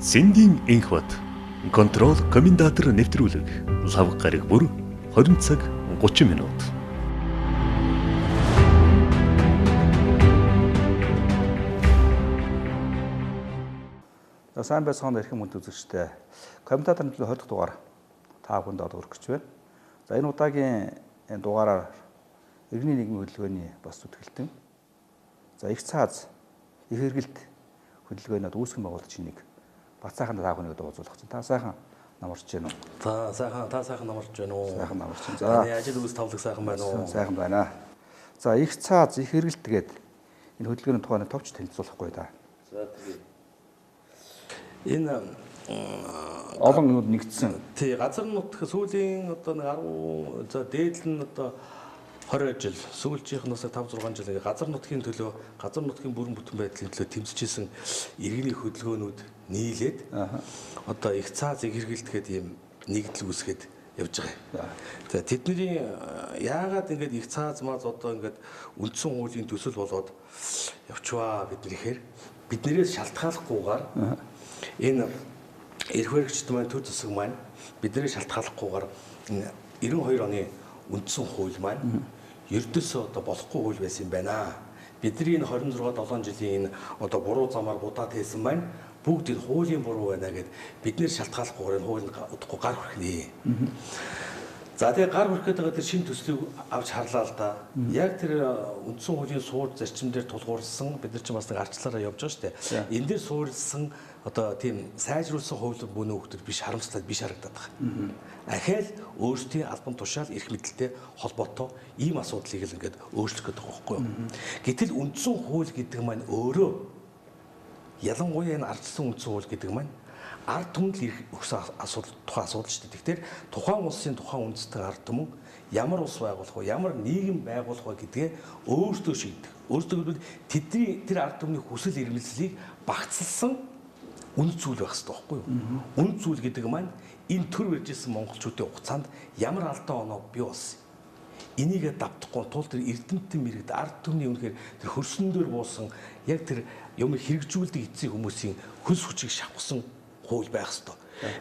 Сэндийн энх бат контрол комендатор нэвтрүүлэг лав гараг бүр 20 цаг 30 минут. За сайн байцгаана эрхэм хүнд үзэгчтэй. Комментаторын төлөө 20 дахь дугаар та бүхэнд өргөх гэж байна. За энэ удаагийн дугаараар иргэний нийгмийн хөдөлгөөний бас зүтгэлтэн. За их цааз их хэрэгэлт хөдөлгөөнөд үүсгэн байгуулагч нэг Бацаахан та бүхэнийг уулзуулах чинь. Та сайхан намарч байна уу? Та сайхан намарч байна уу? Сайхан намарч байна. За ажил үйлс тавлаг сайхан байна уу? Сайхан байна. За их цааз их хэрэгэлт гээд энэ хөдөлгөөний тухайн товч танилцуулахгүй да. За тэгээ. Энэ олон юмуд нэгдсэн. Тий, газар нутг сүүлийн одоо 10 за дээдл нь одоо 20 жил сүүлчийнхнээс 5 6 жил ингээ газар нутгийн төлөө газар нутгийн бүрэн бүтэн байдлын төлөө тэмцэжсэн иргэний хөдөлгөөнүүд нийлээд одоо их цааз их хэрэгэлт гэдэг ийм нэгдэл үүсгээд явж байгаа. За тэдний яагаад ингээд их цааз маз одоо ингээд үндсэн хуулийн төсөл болоод явчваа биднийхээр биднээс шалтгааллахгүйгээр энэ эрх баригчид маань төр засаг маань биднээс шалтгааллахгүйгээр 92 оны үндсэн хууль маань ердөөсөө одоо болохгүй хууль байсан юм байна. Бидний энэ 26 7 жилийн энэ одоо буруу замаар будаад хийсэн маань бүгд энэ хуулийн буруу байна гэд биднээс шалтгааллахгүйгээр энэ хуулийг удахгүй гар хүрхнэ. За тэгээ гар хүрхэд байгаа тэр шинэ төслийг авч харлаа л да. Яг тэр үндсэн хуулийн суур зарчим дээр тулгуурсан бид нар ч бас нэг арчлаараа явж байгаа шүү дээ. Энэ дээр суурилсан одоо тийм сайжруулсан хууль бүнэ хөлтөд биш харамсалтай биш харагдаад байгаа. Ахаал өөрсдийн албан тушаал эрх мэдэлтэй холбоотой ийм асуудлыг л ингээд өөрчлөх гэдэг байгаа байхгүй юу. Гэтэл үндсэн хууль гэдэг маань өөрөө ялангуяа энэ ардчилсан үндсэн хууль гэдэг маань ард түмэнд ирэх өгсөн асуудал тухайн асуудал шүү дээ. Тэгэхээр тухайн улсын тухайн үндэстэн ард түмэн ямар улс байгуулах вэ, ямар нийгэм байгуулах вэ гэдгээ өөрсдөө шийдэх. Өөрсдөө гэвэл тэдний тэр ард түмний хүсэл эрмэлзлийг багцлсан үнд зүйл байх хэрэгтэй байхгүй юу? Үнд зүйл гэдэг маань энэ төр барьжсэн монголчуудын хугацаанд ямар алдаа оноо бий болсон. Энийг давтахгүй тул тэр эрдэмтэн мэрэгд ард түмний үнэхээр тэр хөрсөн дээр буусан яг тэр юм хэрэгжүүлдэг эцсийн хүмүүсийн хөлс хүчийг шавхсан хууль байх ёстой.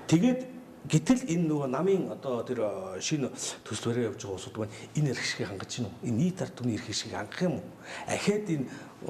Тэгээд гэтэл энэ нөгөө намын одоо тэр шинэ төслөөрөө явж байгаа улсууд маань энэ эрх шигийг хангаж гинүү. Энэ нийт ард түмний эрх шигийг хангах юм уу? Ахаад энэ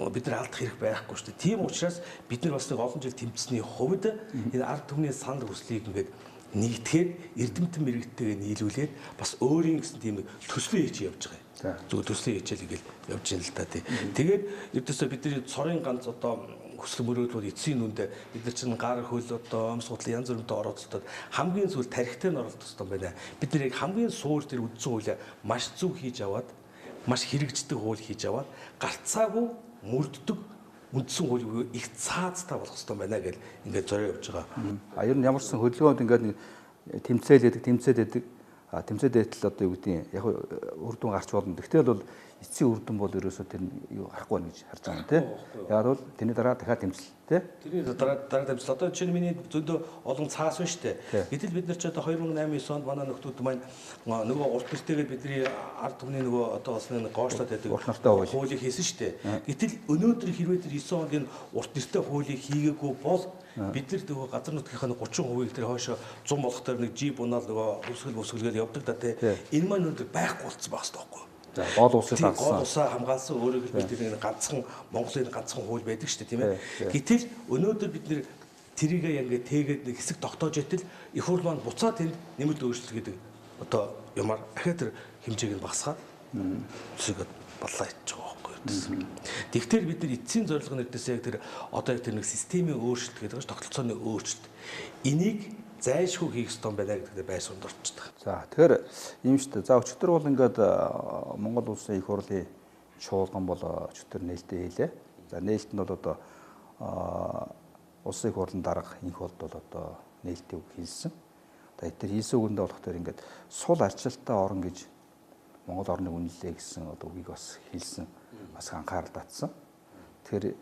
бид нар алдах хэрэг байхгүй шүү дээ. Тийм учраас бид нар бас нэг олон жил тэмцсэний хувьд энэ ард түмний санал хүслийг ингээд нэгтгэхэд эрдэмтэн мэрэгтэйгээ нийлүүлээд бас өөрийн гэсэн тийм төслөө хийж явж байгаа юм. Зөв төслөө хийчихэл ингээл явж байна л да тий. Тэгээд ердөөсөө бидний цорын ганц одоо хүсэл мөрөөдлүүд эцсийн нүндээ бид нар чинь гар хөл одоо өмс гутлын янз бүрийн оролцолтод хамгийн сүүл тарихтай нь оролцох хэрэгтэй байна. Бид нар яг хамгийн суур тэр үндсэн хуулиа маш зөв хийж аваад маш хэрэгждэг хууль хийж аваад гарцаагүй мөрддөг үндсэн хуулийг их цаазтай болох хэрэгтэй байна гэж ингээд зорио явж байгаа. Ер нь ямар ч хөдөлгөөнд ингээд тэмцээд байтал одоо юу гэдэг яг үр дүн гарч болно. Тэгтэл бол эцсийн үр дүн бол ерөөсөө тэр юу харахгүй байна гэж харж байгаа юм тий. Яг бол тэрний дараа дахиад тэмцэл тий. Тэрний дараа тэмцэл одоо чинь миний зөндөө олон цаас байна шүү дээ. Гэтэл бид нар ч одоо 2008 9 онд манай нөхдүүд маань нөгөө урт нэртэйгээ бидний ард түмний нөгөө одоо бас нэг гоошлоод байдаг хуулийг хийсэн шүү дээ. Гэтэл өнөөдөр хэрвээ тэр 9 онд энэ урт нэртэй хуулийг хийгээгүй бол бид нар нөгөө газар нутгийнхаа 30% тэр хойшоо 100 болох тэр нэг жип унаал нөгөө өсгөлгээл явдаг да тий. Энэ маань өнөөдөр байхгүй болцсон байх хэрэгтэй байхгүй юу? Гол улсыг хангасан. Гол усаа хамгаалсан өөрөөр хэлбэл бид ганцхан Монголын ганцхан хууль байдаг шүү дээ тийм ээ. Гэтэл өнөөдөр бид нэр тэрийгээ ингээ тэгээд нэг хэсэг тогтоож итэл их хурл маань буцаад тэнд нэмэлт өөрчлөлт гэдэг одоо юмар ахаа тэр хэмжээг нь багасгаад зүсгээд баллаа хийж байгаа байхгүй юу. Тэгэхээр бид нар эцсийн зорилго нэгдээс яг тэр одоо яг тэр нэг системийн өөрчлөлт гэдэг нь тогтолцооны өөрчлөлт. Энийг зайлшгүй хийх ёстой байна гэдэг байр суурьд орчдөг. За тэгэхээр юм шүү дээ. За өчигдөр бол ингээд Монгол улсын их хурлын чуулган бол өчигдөр нээлттэй хийлээ. За нээлт нь бол одоо улсын их хурлын дарга инх болд бол одоо нээлтийг хийсэн. Одоо тэр хийсэн үгэндээ болохоор ингээд сул арчилтаа орон гэж Монгол орныг үнэллээ гэсэн одоо үгийг бас хэлсэн. Бас анхаарал татсан. Тэгэхээр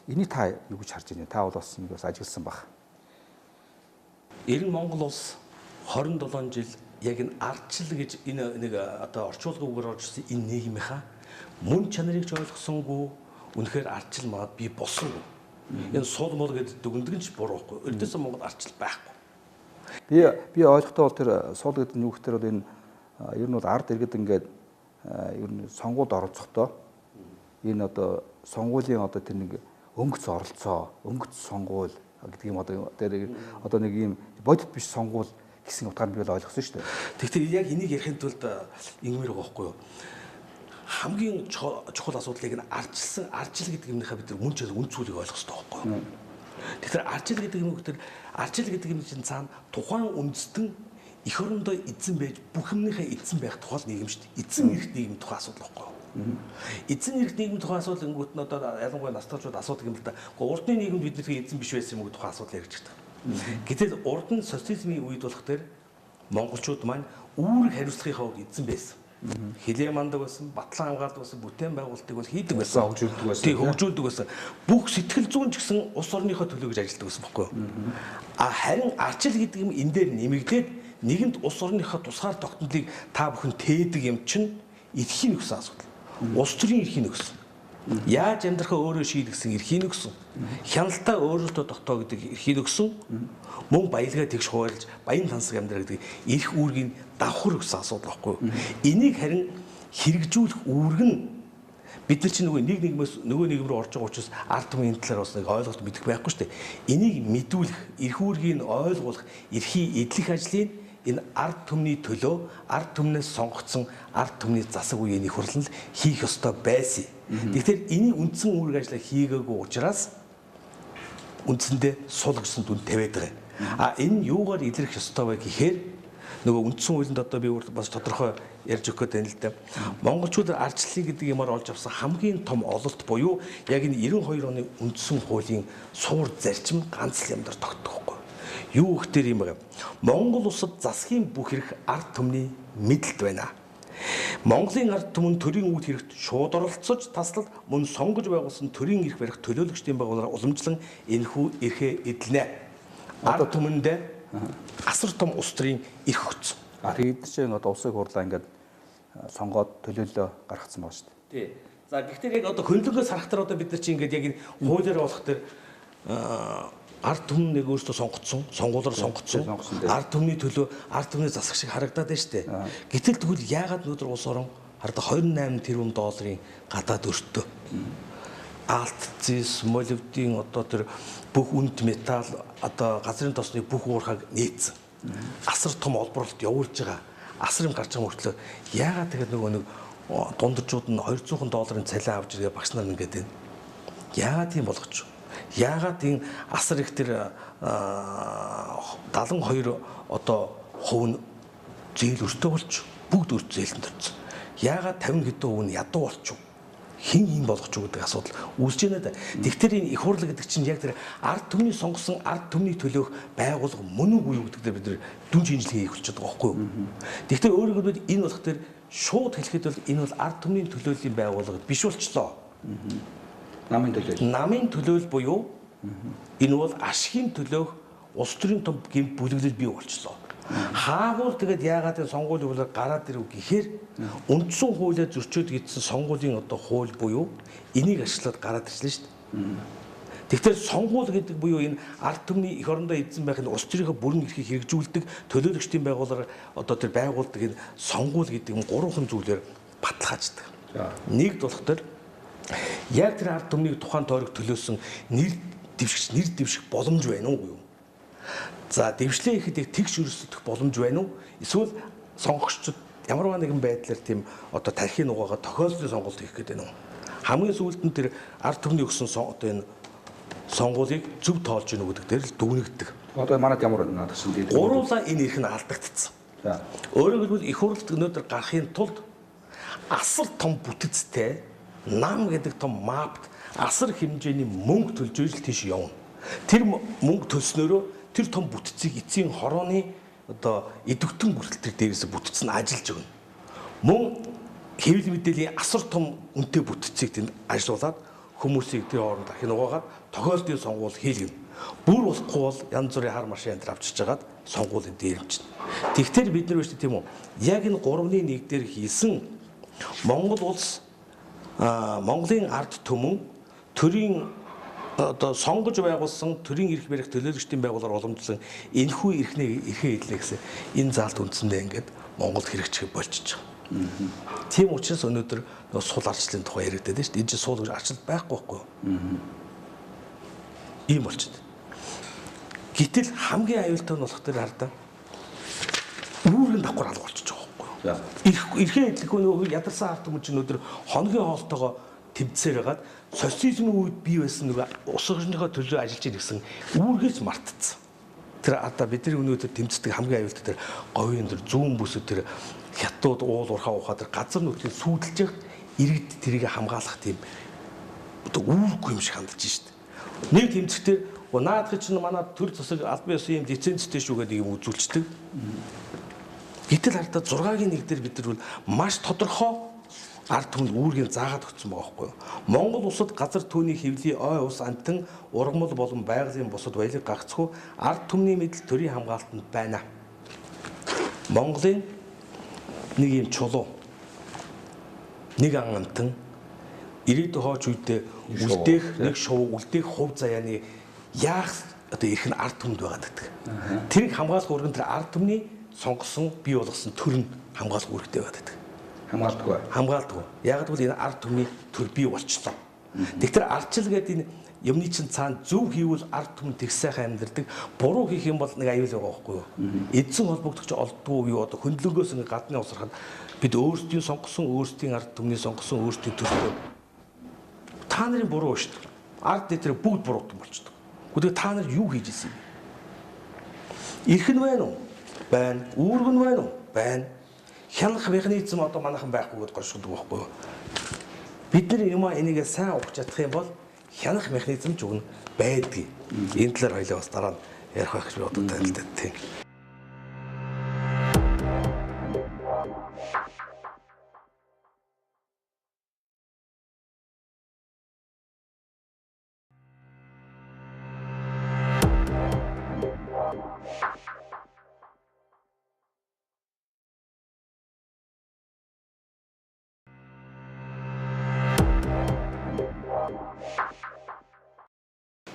энийг та юу гэж харж байна? Та бол бас нэг бас ажигласан баг. Ер нь Монгол улс 27 жил яг энэ ардчил гэж энэ нэг одоо орчуулгын үгээр оржсэн энэ нийгмийнхаа мөн чанарыг ч ойлгосонгүй үнэхээр ардчил маад би болсонгүй. Энэ сул мул гэдэг дүгндэг нь ч буруу байхгүй. Эрдэнэс Монгол ардчил байхгүй. Би ойлгохдоо бол тэр сул гэдэг нь юу гэхээр бол энэ ер нь бол ард иргэд ингээд ер нь сонгуульд оролцохдоо энэ одоо сонгуулийн одоо тэр нэг өнгөц оролцоо, өнгөц сонгуул гэдэг юм одоо нэг юм бодит биш сонгуул гэсэн утгаар би бол ойлгосон шүү дээ. Тэгэхээр яг энийг ярихын тулд ингэмэр байгаа байхгүй юу? Хамгийн чухал асуудлыг нь ардчил гэдэг юмнийхаа бид нар мөн ч үн цүүлийг ойлгох хэрэгтэй байхгүй юу? Тэгэхээр ардчил гэдэг юм чинь цаана тухайн үндэстэн эх орондоо эзэн байж бүх юмныхаа эзэн байх тухай нийгэм шүү дээ. Эзэн эрх нийгэм тухай асуудал байхгүй юу? Эзэн эрх нийгэм тухай асуудал ингүүт нь одоо ялангуяа насталчууд асуудаг юм л да. Гэхдээ урдны нийгэмд бидний эзэн биш байсан юм уу тухай асуудал ярьж байгаа. Гэтэл урд нь социализмын үед болох тэр монголчууд маань үүрэг хариуцлагынхаа хувьд эзэн байсан. Хилээ мандаг байсан, батлан хамгаалдаг байсан, бүтээн байгуулалтыг бол хийдэг байсан, хөгжүүлдэг байсан. Тийм хөгжүүлдэг байсан. Бүх сэтгэл зүйн ч гэсэн улс орныхоо төлөө гэж ажилладаг байсан байхгүй юу? Харин ардчил гэдэг юм энэ дээр нэмэгдээд нэгэнд улс орныхоо тусгаар тогтнолыг та бүхэн тээдэг юм чинь эрхийн нөхсөн асуудал. Улс төрийн эрхийн нөхсөн. Яаж амьдрахаа өөрөө шийдгсэн эрхийн нөхсөн. Хяналтаа өөрөөсөө тогтоо гэдэг эрхийн нөхсөн. Мөн баялгаа тэгш хуваарлаж баян тансаг амьдрах гэдэг эрх үүргийн давхар өгсөн асуудал байхгүй юу? Энийг харин хэрэгжүүлэх үүрэг нь бид нар чинь нөгөө нөгөө нийгэм рүү орж байгаа учраас ард түмний талаар бас нэг ойлголт мэдэх байхгүй шүү дээ. Энийг мэдүүлэх, эрх үүргийг ойлгуулах, эрхийг эдлэх ажлыг энэ ард түмний төлөө ард түмнээс сонгогдсон ард түмний засаг үеийн их хурланд хийх ёстой байсан. Тэгэхээр энийг үндсэн үүрэг ажиллаа хийгээгүй учраас үндсэндээ сул гэсэн дүн тавиад байгаа. Энэ юугаар илэрх ёстой вэ гэхээр нөгөө үндсэн хуулинд одоо би бас тодорхой ярьж өгөх гэдэг нь л дээ. Монголчууд ардчлалыг гэдэг юмар олж авсан хамгийн том ололт буюу яг энэ 92 оны үндсэн хуулийн суур зарчим ганц л юмдар тогтдохгүй. Юу гэхээр юм бэ? Монгол улсад засгийн бүх эрх ард түмний мэдлэлд байна. Монголын ард түмэн төрийн үүд хэрэгт шууд оролцож таслал мөн сонгож байгуулсан төрийн эрх барих төлөөлөгчдийн байгууллагаар уламжлан энэхүү эрхээ эдлэнэ. Ард түмэндээ асар том улс төрийн эрх өгсөн. Тэгээд чинь одоо улсыг хурлаа ингээд сонгоод төлөөлөө гаргацсан байна шүү дээ. Тий. За гэхдээ яг одоо хөндлөнгөөс харахтаар одоо бид нар чинь ингээд яг энэ хуулиар болох тэр ард түмэн нэг өөртөө сонгоцсон, сонгуулиар сонгоцсон. Ард түмний төлөө ард түмний засаг шиг харагдаад байна шүү дээ. Гэтэл тэгвэл яагаад өнөөдөр улс орон хараад 28 тэрбум долларын гадаад өртөө алтцис, молибдийн одоо тэр бүх үнд металл одоо газрын тосны бүх уурхайг нээсэн. Асар том олборлолт явуулж байгаа. Асар юм гарч байгаа мөртлөө яагаад тэгээд нөгөө нэг дундажууд нь $200 цалин авч ирээ багш нар ингээд байна. Яагаад тийм болгоч? Яагаад энэ асар их тэр 72 одоо хувь нь зээл өртөө болч бүгд өрт зээлэнд орсон. Яагаад 50 хэдэн хувь нь ядуу болчих? Хин юм болгоч гэдэг асуудал үүсэж байна да. Тэгэхээр энэ их хурл гэдэг чинь яг тэр ард түмний сонгосон ард түмний төлөөх байгууллага мөн үгүй юу гэдэг дээр бид нар дүн шинжилгээ хийх болчиход байгаа байхгүй юу. Тэгэхээр өөрөөр хэлбэл энэ болох тэр шууд хэлэхэд бол энэ бол ард түмний төлөөллийн байгууллага биш болчлоо. Намын төлөөл буюу энэ бол ашигын төлөөх улс төрийн том гэмт бүлэглэл бий болчлоо. Хаагуул тэгээд яагаад энэ сонгуулийн хуулиар гараад ирв гэхээр үндсэн хуулиар зөрчөөд гидсэн сонгуулийн одоо хууль буюу энийг ашиглаад гараад ирсэн шүү дээ. Тэгэхээр сонгуул гэдэг буюу энэ ард түмний эх орондоо эзэн байх энэ улс төрийнхөө бүрэн эрхийг хэрэгжүүлдэг төлөөлөгчдийн байгууллагаар одоо тэр байгуулдаг энэ сонгуул гэдэг юм гурван зүйлээр баталгааждаг. Нэгд болох тэр яг тэр ард түмнийг тухайн тойрог төлөөсөн нэр дэвших боломж байна уу юу? За дэвшлээ ихэд яг тэгш өрсөлдөх боломж байна уу? Эсвэл сонгогчдод ямар нэгэн байдлаар тийм одоо тархины нугаагаа тохиолдлын сонголт хийх гэдэг нь хамгийн сүүлд нь тэр ард түмний өгсөн одоо энэ сонгуулийг зөв тоолж гинэ гэдэг дээр л дүгнэгддэг. Одоо манайд ямар надад шин дээр гуруула энэ эрх нь алдагдсан. За өөрөөр хэлбэл их хурлд өнөөдөр гарахын тулд асар том бүтэцтэй нам гэдэг том мапт асар хэмжээний мөнгө төлж ижил тийш явна. Тэр мөнгө төлснөөрөө тэр том бүтцийг эцсийн хорооны одоо идэвхтэн бүртэл тэр дээрээс бүтцэн ажиллаж өгнө. Мөн хэвлэл мэдээллийн асар том үнэтэй бүтцийг тэнд ажилуулад хүмүүсийг тэр хооронд дахин угаагаад тохиолдлын сонгуул хийлгэнэ. Бүр болохгүй бол янз бүрийн хар машин энэ авчирч хагаад сонгуулийн дээрэмчнэ. Тэгэхээр бид нар биш тийм үү? Яг энэ 3-1 дээр хийсэн Монгол улс Монголын ард түмэн төрийн одоо сонгож байгуулсан төрийн эрх барих төлөөлөгчдийн байгууллагаар уламжлсан энэхүү эрхээ хэлнэ гэсэн энэ заалт үндсэндээ ингээд Монголд хэрэгжих болчихж байгаа. Тийм учраас өнөөдөр сул арчлалын тухай яригдаад байна шүү дээ. Энэ чинь сул гэж арчлал байхгүй байхгүй юу? Ийм болчиход. Гэтэл хамгийн аюултай нь болох төр хардаа үүргийн давхар алга болчихж байгаа байхгүй юу? Эрхээ хэлэхгүй нөгөө ядарсан ард түмэн чинь өнөөдөр хоногийн хоолтойгоо тэмцээр хагаад социализмын үед бий байсан нөгөө улс орныхоо төлөө ажиллаж ирсэн үүргээс мартцсан. Тэр одоо бидний өнөөдөр тэмцдэг хамгийн аюултай тэр говийн тэр зүүн бүсүүд тэр хятад уул уурхаа ухаа тэр газар нутгийг сүйдэлж яхад иргэд тэрийг хамгаалах тийм одоо үүрэггүй юм шиг хандж шít. Нэг тэмцэгтэр наадах чинь манай төр засаг албан ёсны юм лицензтэй шүү гэдэг юм үзүүлчдэг. Гэтэл хардаа 6-гийн 1 дээр бид нар бол маш тодорхой ард түмэнд үүргийг заагаад өгсөн байгаа байхгүй юу? Монгол улсад газар түүний хэвлэлийн ой ус амтан ургамал болон байгалийн бусад баялаг гагцхүү ард түмний мэдл төрийн хамгаалтанд байна. Монголын нэг юм чулуу нэг ан амтан ирээдүйн хооч үедээ үлдээх нэг шувуу үлдээх хувь заяаны яах одоо ирэх нь ард түмэнд байгаа гэдэг. Тэрийг хамгаалах үүрэг нь тэр ард түмний сонгосон бий болгосон төр нь хамгаалах үүрэгтэй байгаа гэдэг. Хамгаалдаг. Яг л энэ ард түмний төр бий болчихлоо. Тэгэхээр ардчил гэдэг энэ юмны чинь цаана зөв хийвэл ард түмэн тэг сайхан амьдардаг. Буруу хийх юм бол нэг аюул байгаа байхгүй юу? Эдсэн холбогдогч олддгүй юу одоо хөндлөнгөөс ингээ гадны усрахад бид өөрсдийн сонгосон өөрсдийн ард түмний сонгосон өөрсдийн төрөө та нарын буруу шүү дээ. Ард дээр бүгд буруудан болчихдог. Гэхдээ та нар юу хийж ирсэн юм? Ирэх нь байна уу? Байна. Үүрэг нь байна уу? Байна. Хянах механизм одоо манайхан байхгүй гэдээ гошгодог байхгүй юу? Бид нар энийг сайн ухаж чадах юм бол хянах механизм ч үгэн байдгийг. Энэ талаар хоёлаа бас дараа нь ярих байх гэж би одоо танилцдаг тийм.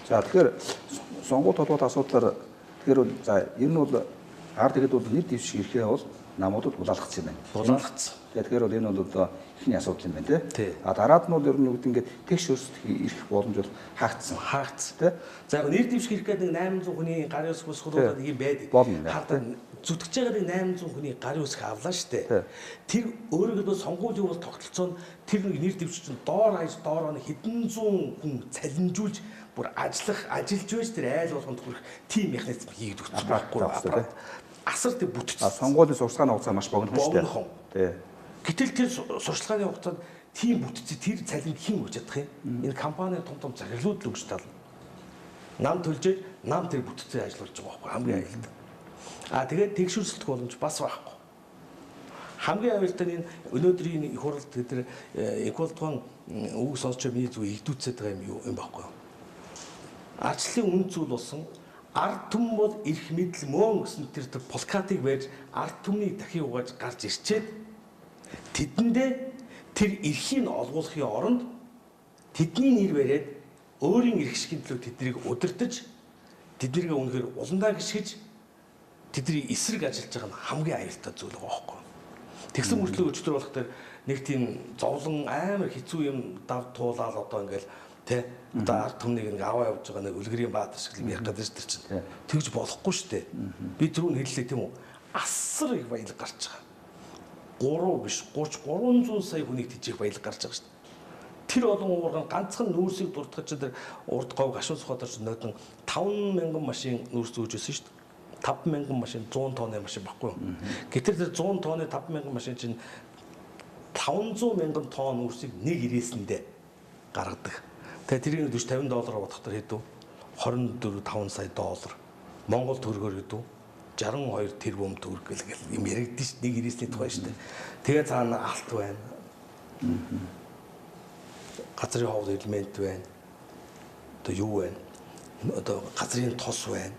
За тэгэхээр сонгуульд холбоотой асуудлаар тэгэхээр за ер нь бол ард ихэд бол нэр дэвших эрхээ бол намуудад булаалгацсан юм байна. Булаалгацсан. Тэгэхээр бол энэ бол одоо ихний асуудал юм байна тий. А дараад нь бол ер нь үгд ингээд тэгш өөрсдөх эрх боломж бол хаагдсан. Тий. За яг нэр дэвших эрх гэдэг 800 хүний гарын үсг босгодод нэг юм байдаг. Хардаа зүтгэж байгаа нэг 800 хүний гарын үсг авлаа штэ. Тэр өөрөөр хэлбэл сонгуулийн бол тогтолцоо нь тэр нэг нэр дэвшигч нь доор хаяж доороо хэдэн зуун хүн цалинжуулж бүр ажиллаж байж тэр айл болгонд хүрэх тийм механизм хийгдэх байхгүй байна. Асар тэр бүтц. Сонгуулийн сурчлагын хугацаа маш богино шүү дээ. Тий. Гэтэл тэр сурчлагын хугацаанд тийм бүтцийг тэр цалин хэн өгч чадах юм? Энэ компани том захирлууд л өгч тал. Нам төлжээ, нам тэр бүтцийг ажиллуулж байгаа байхгүй хамгийн аюултай. Тэгээд тэгшүүлсэлтэх боломж бас байхгүй. Хамгийн аюултай нь өнөөдрийн их хурлд тэр экологийн үг сонсч миний зүг игдүүцээд байгаа юм байхгүй юу? Арчлалын үн зүйл болсон ард түмэн бол эрх мэдэл мөн гэсэн тэр плакатыг байж ард түмнийг дахин угааж гарч ирчээд тэдэндээ тэр эрхийг олгуулахын оронд тэдний нэр бариад өөрийн эрх шигний төлөө тэднийг удирдах тэднийг үнэхээр уландаа гიშгэж тэдний эсрэг ажиллаж байгаа нь хамгийн аюултай зүйл байгаа байхгүй. Тэгсэн мөртлөө өчтөр болох тэр нэг тийм зовлон амар хэцүү юм дав туулаад одоо ингээл тэ одоо ард түмнийг нэг аваа явж байгаа нэг үлгэрийн баатар шиг юм ярих гэдэг чинь чинь тэгж болохгүй шүү дээ. Би түрүүн хэллээ тийм үү? Асар их баялаг гарч байгаа. 3 биш 300 сая хүнийг тэжих баялаг гарч байгаа шүү дээ. Тэр олон уурган ганцхан нүүрсийг дурдах чинь тэр урд говь гашуун сухадар чинь нөтөн 50000 машин нүүрс зүүж өссөн шүү дээ. 50000 машин 100 тонны машин баггүй. Гэтэл тэр 100 тонны 50000 машин чинь 500,000 тонн нүүрсийг нэг ирээсэндээ гаргадаг. Тэгээ тэрийг $40-50 бодохоор хэдв 24-5 сая доллар. Монгол төгрөгөөр хэдв 62 тэрбум төгрөг гэл юм яригдэн ш нэг ирээсний тухай штэ. Тэгээ цаана алт байна. Газрын ховд элемент байна. Одоо юу байна? Одоо газрын тос байна.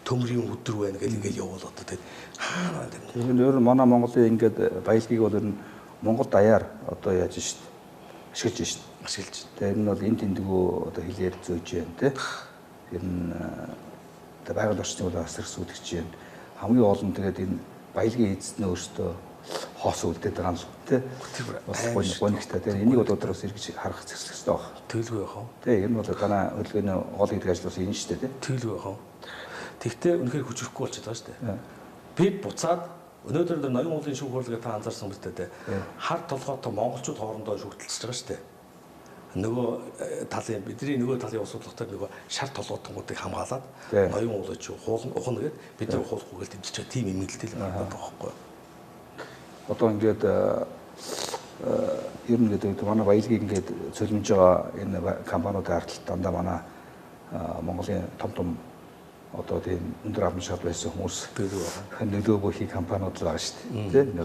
Төмрийн өдөр байна гэл ингээд явуул одоо тэгээд хаана тийм. Тэр нь манай Монголын ингээд баялагийг бол ер нь Монгол даяар одоо яаж штэ. Ашиглаж штэ. ашиглаж байна. Тэгээ энэ нь бол энэ тэндгүү одоо хилээр зөөж байна тий. Тэр нь одоо байгаль орчны бол асар сүйтгэж байна. Хамгийн гол нь тэгээд энэ баялагын эзэд нь өөртөө хоос үлдээд байгаа юм л тий. Бас гонигтай тий. Энийг бол өдрөөс эргэж харах зэрэг хэрэгтэй баг. Тэгэлгүй яах вэ? Тий. Энэ бол танаа хөдөлгөөний гол гэдэг ажил бас энэ шүү дээ тий. Тэгэлгүй яах вэ? Тэгтээ үнэхээр хүчрэхгүй болчиход байгаа шүү дээ. Бид буцаад өнөөдөр ноён уулын шүүх хурлыг та анзаарсан биз дээ. Хар толгойтой монголчууд хоорондоо шүтэлцэж байгаа шүү дээ. Нөгөө талын бидний нөгөө талын улс хурлахтар нөгөө шар толгойтгуудыг хамгаалаад ноён уулж ухна гэдэг бид нар ухуулахгүй гэл тэмцэж байгаа тийм эмгэлтэй л байна байхгүй юу? Одоо ингээд ер нь гэдэг манай баялагийг ингээд цөлмж байгаа энэ компаниудын ардталт дандаа манай Монголын том одоо тийм өндөр амын шат байсан хүмүүс нөлөө бүхий компаниуд байгаа шүү дээ. Тийм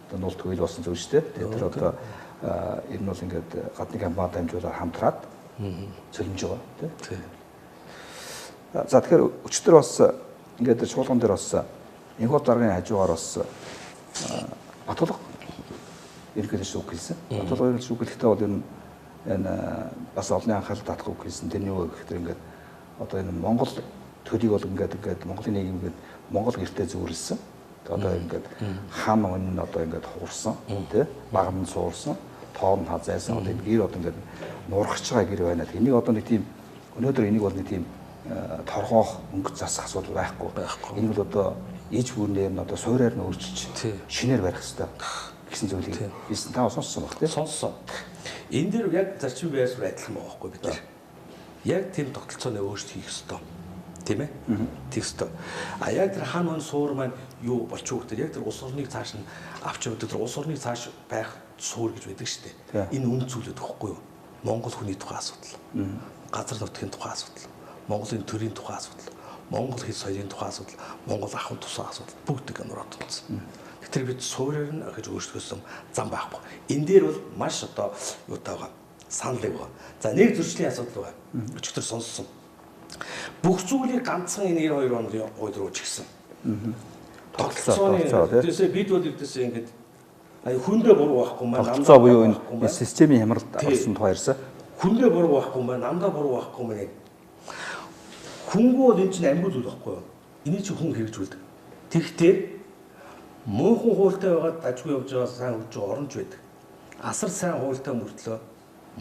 одоо нуулт хөл болсон зүйл шүү дээ. Тэр одоо ер нь бол ингээд гадны компани дамжуулаад хамтраад цөлмж байгаа тийм. За тэгэхээр өчтөр бас ингээд чуулган дээр бас энэхүү даргын хажуугаар бас Батулга ерөнхийдөө шүүх хийсэн. Батулгыг шүүх хийхдээ бол энэ бас олонний анхаарал татах үг хийсэн. Тэр нь юу гэхээр ингээд одоо энэ Монгол төрийг бол ингээд Монголын нийгэм ингээд Монгол гэртээ зөвөрлсөн. Одоо ингээд хаан өнн одоо ингээд хуурсан тий багамд суурсан тоон хазайсан одоо гэр одоо ингээд нурахж байгаа гэр байна. Энийг одоо нэг тийм өнөөдөр энийг бол нэг тийм торгоох өнгө засах асуудал байхгүй. Энэ бол одоо иж бүрнээр нь одоо суурьаар нь өөрчилж шинээр барих хэрэгтэй гэсэн зүйлийг бисэн таа сонссон баг тийм сонссон. Энэ дээр яг зарчим байр суурь адилхан байгаа байхгүй бид нар. Яг тийм тогтолцооны өөрчлөлт хийх хэрэгтэй. Тийм ээ? Тэгэх хэрэгтэй. А яг тэр хаан мөн суур маань юу болчих вэ гэхээр яг тэр улс орныг цааш нь авч явдаг тэр улс орныг цааш байх суур гэж байдаг шүү дээ. Энэ үн зүйлүүд гэхгүй юу? Монгол хүний тухай асуудал. Газар нутгийн тухай асуудал. Монголын төрийн тухай асуудал. Монгол хэл соёлын тухай асуудал, Монгол ахуйн тусаа асуудал бүгдийг нураад тулсан. Тэгэхээр бид суурьаар нь орхиж өөрчлөсөн зам байхгүй. Энэ дээр бол маш одоо юутай байгаа санал байгаа. За нэг зөрчлийн асуудал байгаа. Өчигдөр сонссон. Бүх зүйлийг ганцхан энэ 92 оны гойд руу чигсэн. Тогтолцооны тиймээс бид бол өвдөсөө ингэж хүндээ буруу байхгүй маань намдаа буюу энэ системийн хямралд орсон тухай ярьсан. Хүндээ буруу байхгүй маань намдаа буруу байхгүй маань хүнгүү бол энэ чинь амьд зүйл байхгүй юу? Энийг чи хүн хэрэгжүүлдэг. Тэгтээ мөнхөн хуультай байгаад дажгүй явж байгаа сайн хөгж оронж байдаг. Асар сайн хуультай мөртлөө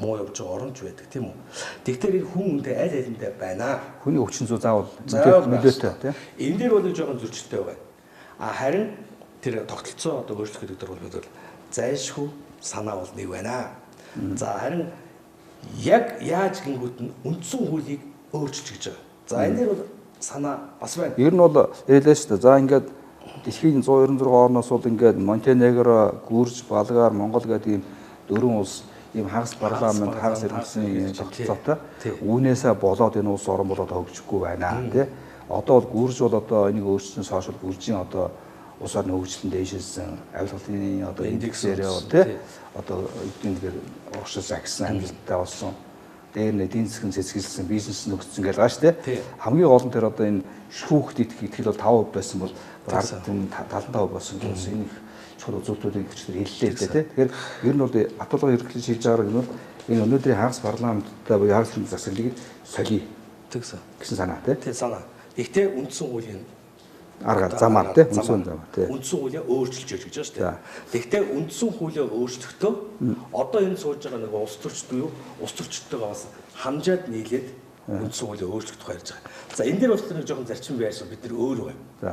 муу явж байгаа оронж байдаг тийм үү? Тэгтээ энэ хүн үндэ аль алиндаа байна. Хүний өвчин зүй заавал нөлөөтэй тийм. Энэ дээр бол жоохон зөрчилтэй байна. А харин тэр тогтолцоо одоо өөрчлөх гэдэг дээр бол зайлшгүй санаа бол нэг байна. За харин яг яаж гингүүд нь үндсэн хуулийг өөрчилж гэж байгаа. За энэ дээр бол санаа бас байна. Ер нь бол ялээ шүү дээ. За ингээд дэлхийн 196 орноос бол ингээд Монтенегро, Гүрж, Болгар, Монгол гэдэг ийм дөрвөн улс ийм хагас парламент, хагас иргэншлийн тогтолцоотой. Үүнээсээ болоод энэ улс орон болоод хөгжихгүй байна тий. Одоо бол Гүрж бол одоо энийг өөрчлөсөн сошиал Гүржийн одоо улс орны хөгжлөнд дээшилсэн авилгын одоо индексээрээ бол тий. Одоо эдгээр урагшилж агсан амжилттай болсон. Дээр нь эдийн засгийн цэцгэлсэн бизнес нөхцсөн гэж байгаа шүү дээ. Хамгийн гол нь тэр одоо энэ шүүхт итгэл бол 5% байсан бол 75% болсон гэсэн энэ чухал үзүүлэлтүүдийг тэр хэллээ дээ. Тэгэхээр ер нь бол Батулга ерөнхийлж хийж байгаа юм бол энэ өнөөдрийн хагас парламенттай буюу хагас хүнд засаглалыг солиё гэсэн санаа тий. Тий санаа. Гэхдээ үндсэн хуулийн арга замаар тий үндсэн замаар тий. Үндсэн хуулийг өөрчилж яж гэж байна шүү дээ. Гэхдээ үндсэн хуулийг өөрчлөхдөө одоо энэ сууж байгаа нэг улс төрчд буюу улс төрчдтэйгээ бас хамжаад нийлээд үндсэн хуулийг өөрчлөх тухай ярьж байгаа. За энэ дээр бас нэг жоохон зарчим байрсан бид нар өөр байна. За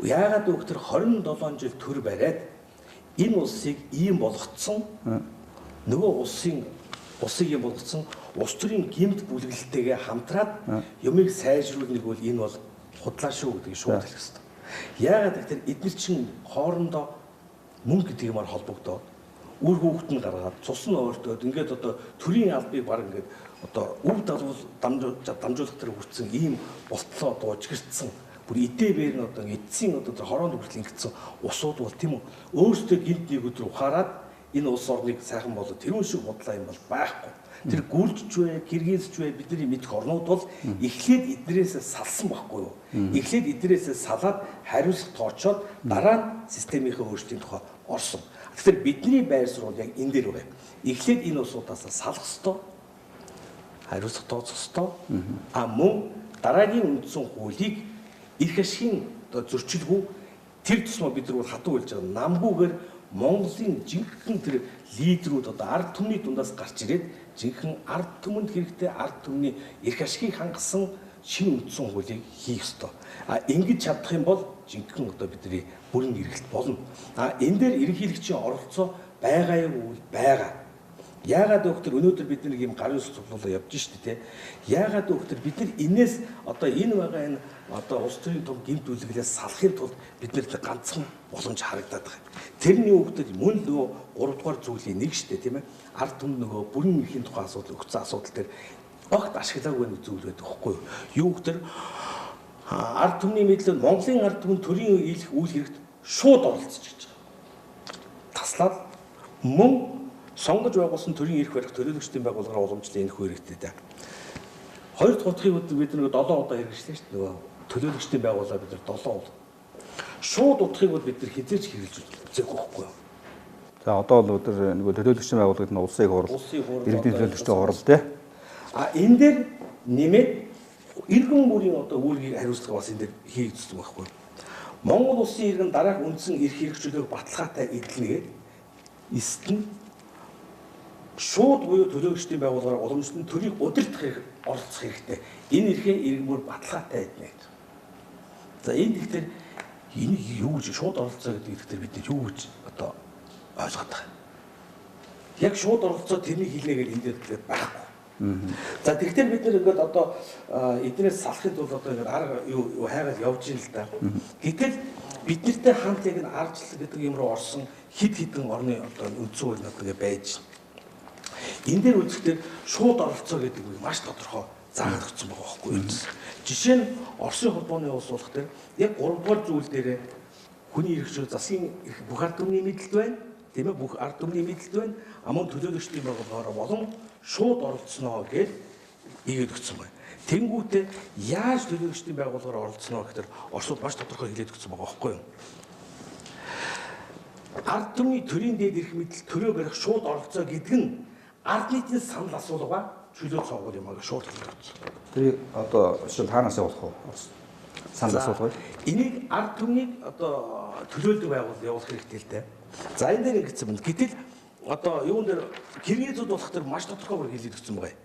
яагаад вэ гэхээр 27 жил төр бариад энэ улсыг ийм болгоцсон нөгөө улсыг ийм болгоцсон улс төрийн гэмт бүлэглэлтэйгээ хамтраад юмыг сайжруулныг бол энэ бол худлаа шүү гэдгийг шууд хэлэх хэрэгтэй. Яагаад гэвэл эдгээр чинь хоорондоо мөнгө гэдэг юмар холбогдоод үр хүүхэд нь гаргаад цус нь өөртөөд ингээд одоо төрийн албыг баг ингээд одоо өв далуул дамжуулах төр хүртсэн ийм болтлоо одоо ужигэрсэн бүр эдээ бээр нь одоо эдсийн одоо хороонд хүртэл ингэсэн усууд бол тийм үү өөртөө гинт нэг өдөр ухаарад энэ улс орныг сайхан болоод тэрүүн шиг бодлоо юм бол байхгүй. Тэр Гүржч вэ, Киргизч вэ бидний мэдэх орнууд бол эхлээд эднэрээс салсан байхгүй юу? Эхлээд эднэрээс салаад хариуцлага тоочоод дараа нь системийнхээ өөрчлөлтийн тухай орсон. Тэгэхээр бидний байр суурь яг энэ дээр байгаа. Эхлээд энэ усудаас салах ёстой. Хариуцлага тооцох ёстой. Мөн дараагийн үндсэн хуулийг эрх ашигын зөрчилгүй тэр тусмаа бид нар хатуу хэлж байгаа намгүйгээр Монголын жинхэнэ тэр лидерүүд ард түмний дундаас гарч ирээд жинхэнэ ард түмэнд хэрэгтэй ард түмний эрх ашигыг хангасан шинэ үндсэн хуулийг хийх ёстой. Ингэж чадах юм бол жинхэнэ бидний бүрэн эргэлт болно. Энэ дээр ерөнхийлөгчийн оролцоо байгаа юу байгаа. Яагаад өгтөр өнөөдөр бид нэг юм гарын ус цуглуулаа явж штэ тий. Яагаад өгтөр бид нар энэс энэ байгаа энэ улс төрийн том гэмт үйлчлэлээс салахын тулд бид нар ганцхан боломж харагдаад байгаа. Тэрний өгтөр мөн нөгөө 3 дугаар зүйлийн нэг штэ тийм ээ. Ард түмэн нөгөө бүрэн эрхийн тухай асуудал өгсөн асуудал дээр огт ашиглаагүй нэг зүйл байдаг байхгүй юу? Юу өгтөр ард түмний мэдлэг Монголын ард түмэн төрийн үйл хэрэгт шууд оролцож гэж байгаа. Таслаад мөн сонгож байгуулсан төрийн эрх барих төлөөлөгчдийн байгууллагаар уламжлалын энэхүү хэрэгтэй дээ. 2 дахь удахыг бид нэг 7 удаа хэрэгжлээ шүү дээ. Нөгөө төлөөлөгчдийн байгууллага бид нар 7 удаа. Шууд удахыг бол бид нар хизээч хэрэгжилж үзээгүй байхгүй юу? За одоо бол өдөр нөгөө төлөөлөгчдийн байгууллагад нь улсын хурал, иргэдийн төлөөлөгчдийн хурал тий. Энэ дээр нэмээд иргэн бүрийн үүргийг хариуцлага бас энэ дээр хийгдсэн байхгүй юу? Монгол улсын иргэн дараах үндсэн эрх хэрэгжүүлэх баталгаатай эдлэнгээд эсд нь шууд буюу төлөөлөгчдийн байгууллагаар уламжлалын төрийг удирдах оролцох хэрэгтэй. Энэ эрхээ иргэн бүр баталгаатай эднэ гэж. За энэ ихтэй энэ юу гэж шууд оролцоо гэдэг ихтэй бид юу гэж ойлгоод байгаа. Яг шууд оролцоо тэрний хэлнэгээр энэ дээр байхгүй. За тэгэхээр бид нэр ингээд эднээс салахын тулд ингээд арга юу хайгаад явж ийн л да. Гэтэл бид нартай хамт яг энэ арчлал гэдэг юм руу орсон хид хідэн орны үндсэн хууль ингээд байж байна. Энэ дээр үзэхдээ шууд оролцоо гэдэг үг маш тодорхой заагдагдсан байгаа байхгүй юу? Жишээ нь Оросын холбооны улс болох дээр яг 3 дугаар зүйл дээр хүний эрх зүйн засгийн бүх ард түмний мэдлэлд байна. Тийм ээ бүх ард түмний мэдлэлд байна. Мөн төлөөлөгчдийн байгууллагаар болон шууд оролцсноо гэж ийгээд өгсөн байна. Тэнгүүтээ яаж төлөөлөгчдийн байгууллагаар оролцсноо гэхээр Оросууд маш тодорхой хэлээд өгсөн байгаа байхгүй юу? Ард түмний төрийн дээд эрх мэдэл төрөө барих шууд оролцоо гэдэг нь ард нийтийн санал асуулга чөлөө цоогоор юм аа шууд хэлчихсэн. Тэр шил хаанаас явуулах вэ? Санал асуулга. Энийг ард түмнийг төлөөлдөг байгууллага явуулах хэрэгтэй л дээ. За энэ дээр ингэсэн байна. Гэтэл юун дээр Киргизүүд болох төр маш тодорхойгоор хэлээд өгсөн байгаа.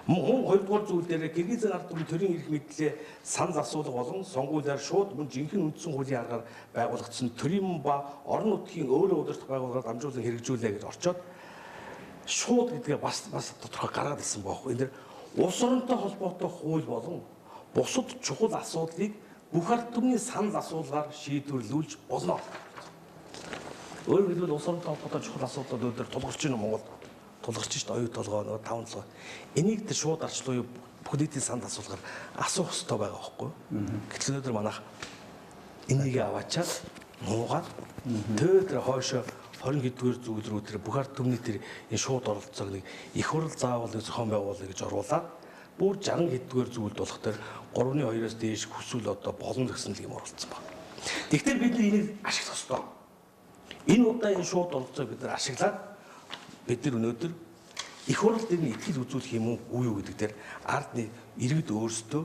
Мөн 2 дугаар зүйл дээр Киргизийн ард түмний төрийн эрх мэдлээ санал асуулга болон сонгуулиар шууд мөн жинхэнэ үндсэн хуулийн аргаар байгуулагдсан төрийн ба орон нутгийн өөрөө удирдах байгууллагаар дамжуулан хэрэгжүүлээ гэж орчоод шууд гэдгээ бас тодорхой гараад ирсэн байхгүй. Энэ дэр улс оронтой холбоотой хууль болон бусад чухал асуудлыг бүх ард түмний санал асуулгаар шийдвэрлүүлж болно. Өөрөөр хэлбэл улс оронтой холбоотой чухал асуудлууд өдөр тулгарч байна Монгол тулгарч шүү дээ. Оюу толгой нөгөө 5 толгой. Энийг тэр шууд арчлуу бүх нийтийн санал асуулгаар асуух хэрэгтэй байгаа байхгүй. Гэтэл өнөөдөр манайх энийг аваачаад нуугаад тэр хойшоо 20 хэдгээр зүйл рүү тэр бүх ард түмний тэр энэ шууд оролцоог нэг их хурл заавал зохион байгуулах гэж оруулаад бүр 60 хэдгээр зүйлд болох тэр 3-2-оос дээш хүсвэл болно гэсэн юм оролцсон байна. Тэгэхээр бид энийг ашиглах ёстой. Энэ удаа энэ шууд оролцоог бид ашиглаад бид өнөөдөр их хурл дээр нь итгэл үзүүлэх юм уу юу гэдэг дээр ардны иргэд өөрсдөө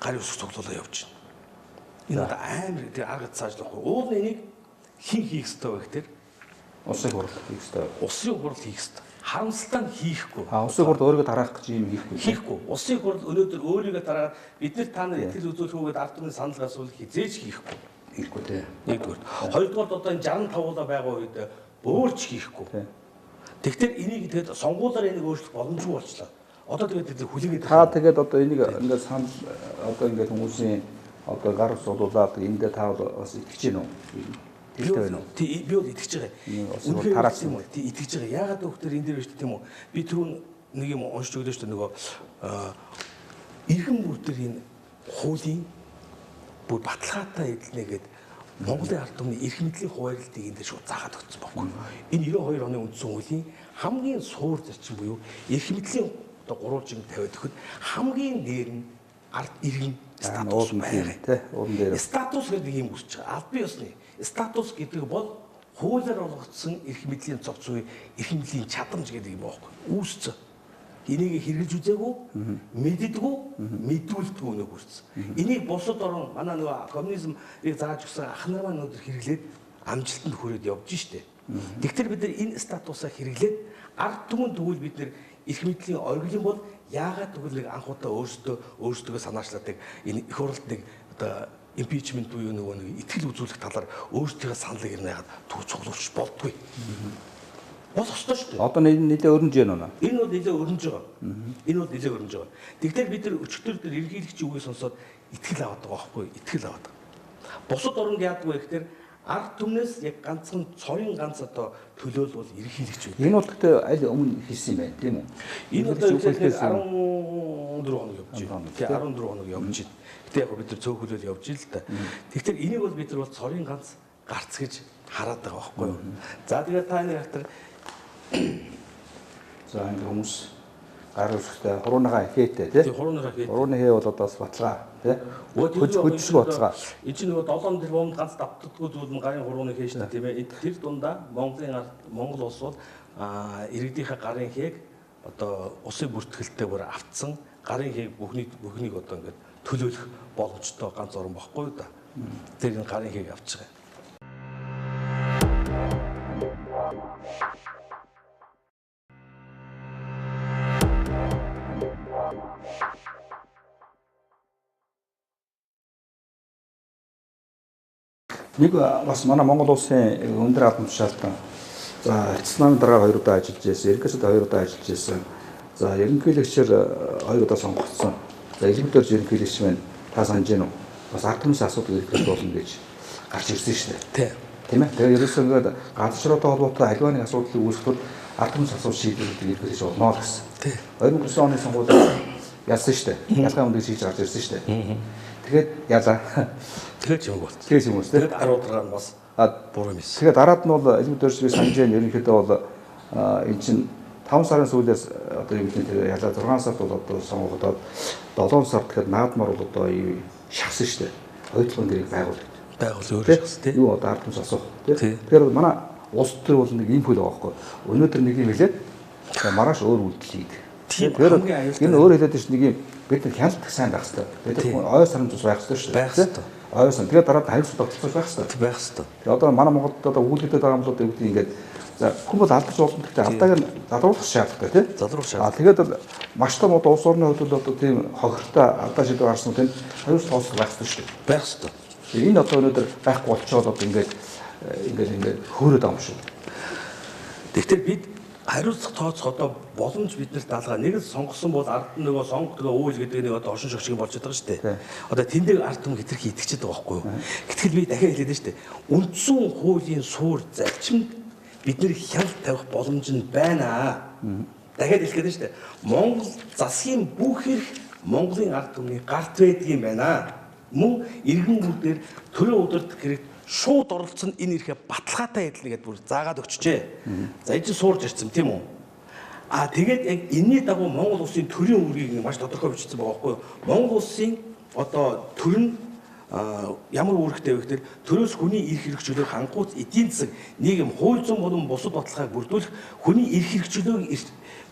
гарын үсэг цуглуулаа явж байна. Энэ удаа амар тэр арга цаашлахгүй. Уул энийг хин хийх ёстой байх тэр улсын хурал хийх ёстой. Улсын хурал хийх ёстой. Харамсалтай нь хийхгүй. Улсын хурал өөрийгөө тараах гэж юм хийхгүй. Хийхгүй. Улсын хурал өнөөдөр өөрийгөө тараад бид нар та нар итгэл үзүүлэх үгээд ард түмний санал асуулах хизээж хийхгүй. Хийхгүй тий. Нэгдүгээр. Хоёрдугаар энэ 65 уулаа байгаа үед бөөрч хийхгүй. Тэгэхээр энийг тэгээд сонгуулиар энийг өөрчлөх боломжгүй болчлаа. Одоо тэгээд хүлээгээд та тэгээд энийг ингээд санал ингээд хүмүүсийн гар ус болуулаад эндээ та бас итгэж гин үү? Тэгтэй байна уу? Тий би бол итгэж байгаа. Үнэхээр тараасан юм уу? Тий итгэж байгаа. Яагаад доктор энэ дээр биш тийм үү? Би түрүүн нэг юм уншиж өглөө шүү дээ нөгөө иргэн бүр дээр энэ хуулийн бүр баталгаатай эдлэнэгээд Монголын ард түмний эрх мэдлийн хуваарлтыг энэ дээр шууд заагаад өгсөн байхгүй. Энэ 92 оны үндсэн хуулийн хамгийн суур зарчим буюу эрх мэдлийн гурвалжин тавиад өгөхөд хамгийн дээр нь ард иргэн статус байгаа. Тий, уурн дээр. Статус гэдэг юм үсч байгаа. Албан ёсны статус гэдэг бол хуулиар олгогдсон эрх мэдлийн цогц буй эрх мэдлийн чадамж гэдэг юм аахгүй. Үүсцэн. Энийг хэрэгжилж үзээгүй, мэддэггүй, мэдүүлдэггүй нэг хүрсэн. Энийг бусад орн манай нөгөө коммунизмыг зааж өгсөн ах нар маань өнөөдөр хэрэглээд амжилтанд хүрээд явж штэ. Тэгэхээр бид нар энэ статусаа хэрэглээд ард түмэн тэгвэл бид нар эрх мэдлийн оргил юм бол яагаад тэгвэл нэг анхудаа өөрсдөө санаачлаадаг энэ их хурлд нэг одоо импичмент буюу нөгөө нэг итгэл үзүүлэх талаар өөрсдийнхөө саналыг ирнэ яагаад цуглуулж болдгүй. Болох ёстой шүү дээ. Одоо нийлээ өрнөж байна уу? Энэ бол нэлээ өрнөж байгаа. Энэ бол нэлээ өрнөж байгаа. Тэгэхээр бид нар өчтөр дээр ерөнхийлөгчийн үгийг сонсоод итгэл аваад байгаа байхгүй юу? Итгэл аваад байгаа. Бусад орнд яадаг вэ гэхээр ард түмнээс яг ганцхан цорын ганц одоо төлөөл бол ерөнхийлөгч үү. Энэ бол гэхдээ аль өмнө хийсэн юм байна, тийм үү? Энэ одоо 14 хоног явж байна. Тэгээ 14 хоног явж байна. Гэтэ яг бид нар цөөхөлөөл явж ил л да. Тэгэхээр энийг бол бид нар бол цорын ганц гарц гэж хараад байгаа байхгүй юу? За тэгээд та энэ хатар за ингэ хүмүүс гар үсгтэй хурууныхаа хээтэй тийм хурууныхаа хээ. Хурууны хээ бол одоо бас баталгаа тийм хөдөлгөөн баталгаа. Энэ чинь нөгөө 7 тэрбумд ганц давтдаггүй зүйл нь гарын хурууны хээ шүү дээ тийм ээ. Тэр дундаа Монгол улс бол иргэдийнхээ гарын хээг одоо усын бүртгэлтэй бүр автсан гарын хээг бүхнийг одоо ингээд төлөөлөх боломжтой ганц орн багхгүй юу да. Тэр энэ гарын хээг авч байгаа. Нэг бас манай Монгол улсын өндөр албан тушаалтан за эцэс намын дараа 2 удаа ажиллаж байсан, ерөнхийдөө 2 удаа ажиллаж байсан. За ерөнхийлөгчөөр 2 удаа сонгогдсон. За илүүдээр ерөнхийлөгч маань та санаж гэнэ үү? Бас ард түмнээс асуудал ирэх болно гэж гарч ирсэн шүү дээ. Тийм ээ. Тэгээ ерөөсөө ингээд газарчруутай холбоотой аливаа нэг асуудлыг үүсгэхэд ард түмнээс асууж шийдвэрлэдэг ерөнхийлөгч болно гэсэн. Тийм. 2009 оны сонгуулиуд ялсан шүү дээ. Ялгаа өмнө хийж гарч ирсэн шүү дээ. Тэгээд ялаа. Тэгээд юм болт. Тэгээд юм уу? Тэгээд 16 нь бас буруу юм. Тэгээд дараад нь бол илүүдээр би санаж байна. Ерөнхийдөө бол эн чинь 5 сарын сүүлээс одоо юу гэдэг нь ялаа 6 сард бол одоо сонгогдоод 7 сард тэгэхээр наадмаар бол одоо юу шахсан шүү дээ. Ойлгон гэрийг байгуулдаг. Өөр шахс тийм. Юу одоо ард түмс асуух тийм. Тэгэхээр манай улс төр бол нэг ийм хөл байгаа байхгүй. Өнөөдөр нэг юм хэлээд маргааш өөр үйлдэл хийдэг. Тэгэхээр энэ өөр хэлээд чинь нэг юм бид нар хяналтах сайн байх хэрэгтэй. Бид ой сарын тус байх хэрэгтэй шүү дээ. Байх хэрэгтэй. Ой сан тэгээд дараа хариуцлага тогтолцож байх хэрэгтэй. Байх хэрэгтэй. Тэгээд одоо манай Монголд одоо өгүүлбэртэй байгаа юм бол гэдэг ингээд за хүн бол алдаж болно гэхдээ алдааг нь залруулах шаардлагатай тийм. Залруулах шаардлагатай. Тэгээд маш том одоо улс орны хувьд одоо тийм хохиртой алдаа шийдвэр гарсан үедээ хариуцлага тооцох байх хэрэгтэй шүү дээ. Байх хэрэгтэй. Энэ одоо өнөөдөр байхгүй болчиход одоо ингээд хөөрөд байгаа юм шүү. Тэгэхээр бид хариуцлага тооцох одоо боломж биднэрт даалгаа. Нэг л сонгосон бол ард нь нөгөө сонгогдгоо үйл гэдэг нэг одоо оршин шогшиг болж байгаа шүү дээ. Одоо тэндээ ард түмэн хэтэрхий итгэж байгаа байхгүй юу? Гэтэл би дахиад хэлээд шүү дээ. Үндсэн хуулийн суур зарчимд бидний хяналт тавих боломж нь байна. Дахиад хэлгээд шүү дээ. Монгол засгийн бүх эрх Монголын ард түмний гарт байдаг юм байна. Мөн иргэн бүрдээр төрөө удирдах хэрэгт шууд оролцсон энэ эрхээ баталгаатай адил гэдээ бүр заагаад өгчжээ. За энэ чинь суурж ирсэн тийм үү? Тэгээд яг энэний дагуу Монгол улсын төрийн үүргийг маш тодорхой бичсэн байгаа байхгүй юу? Монгол улсын одоо төр нь ямар үүрэгтэй вэ гэхээр төрөөс хүний эрх хэрэгчлөлөөр хангууц эдийн засаг нийгэм хууль зүйн болон бусад баталгааг бүрдүүлэх хүний эрх хэрэгчлөлөөр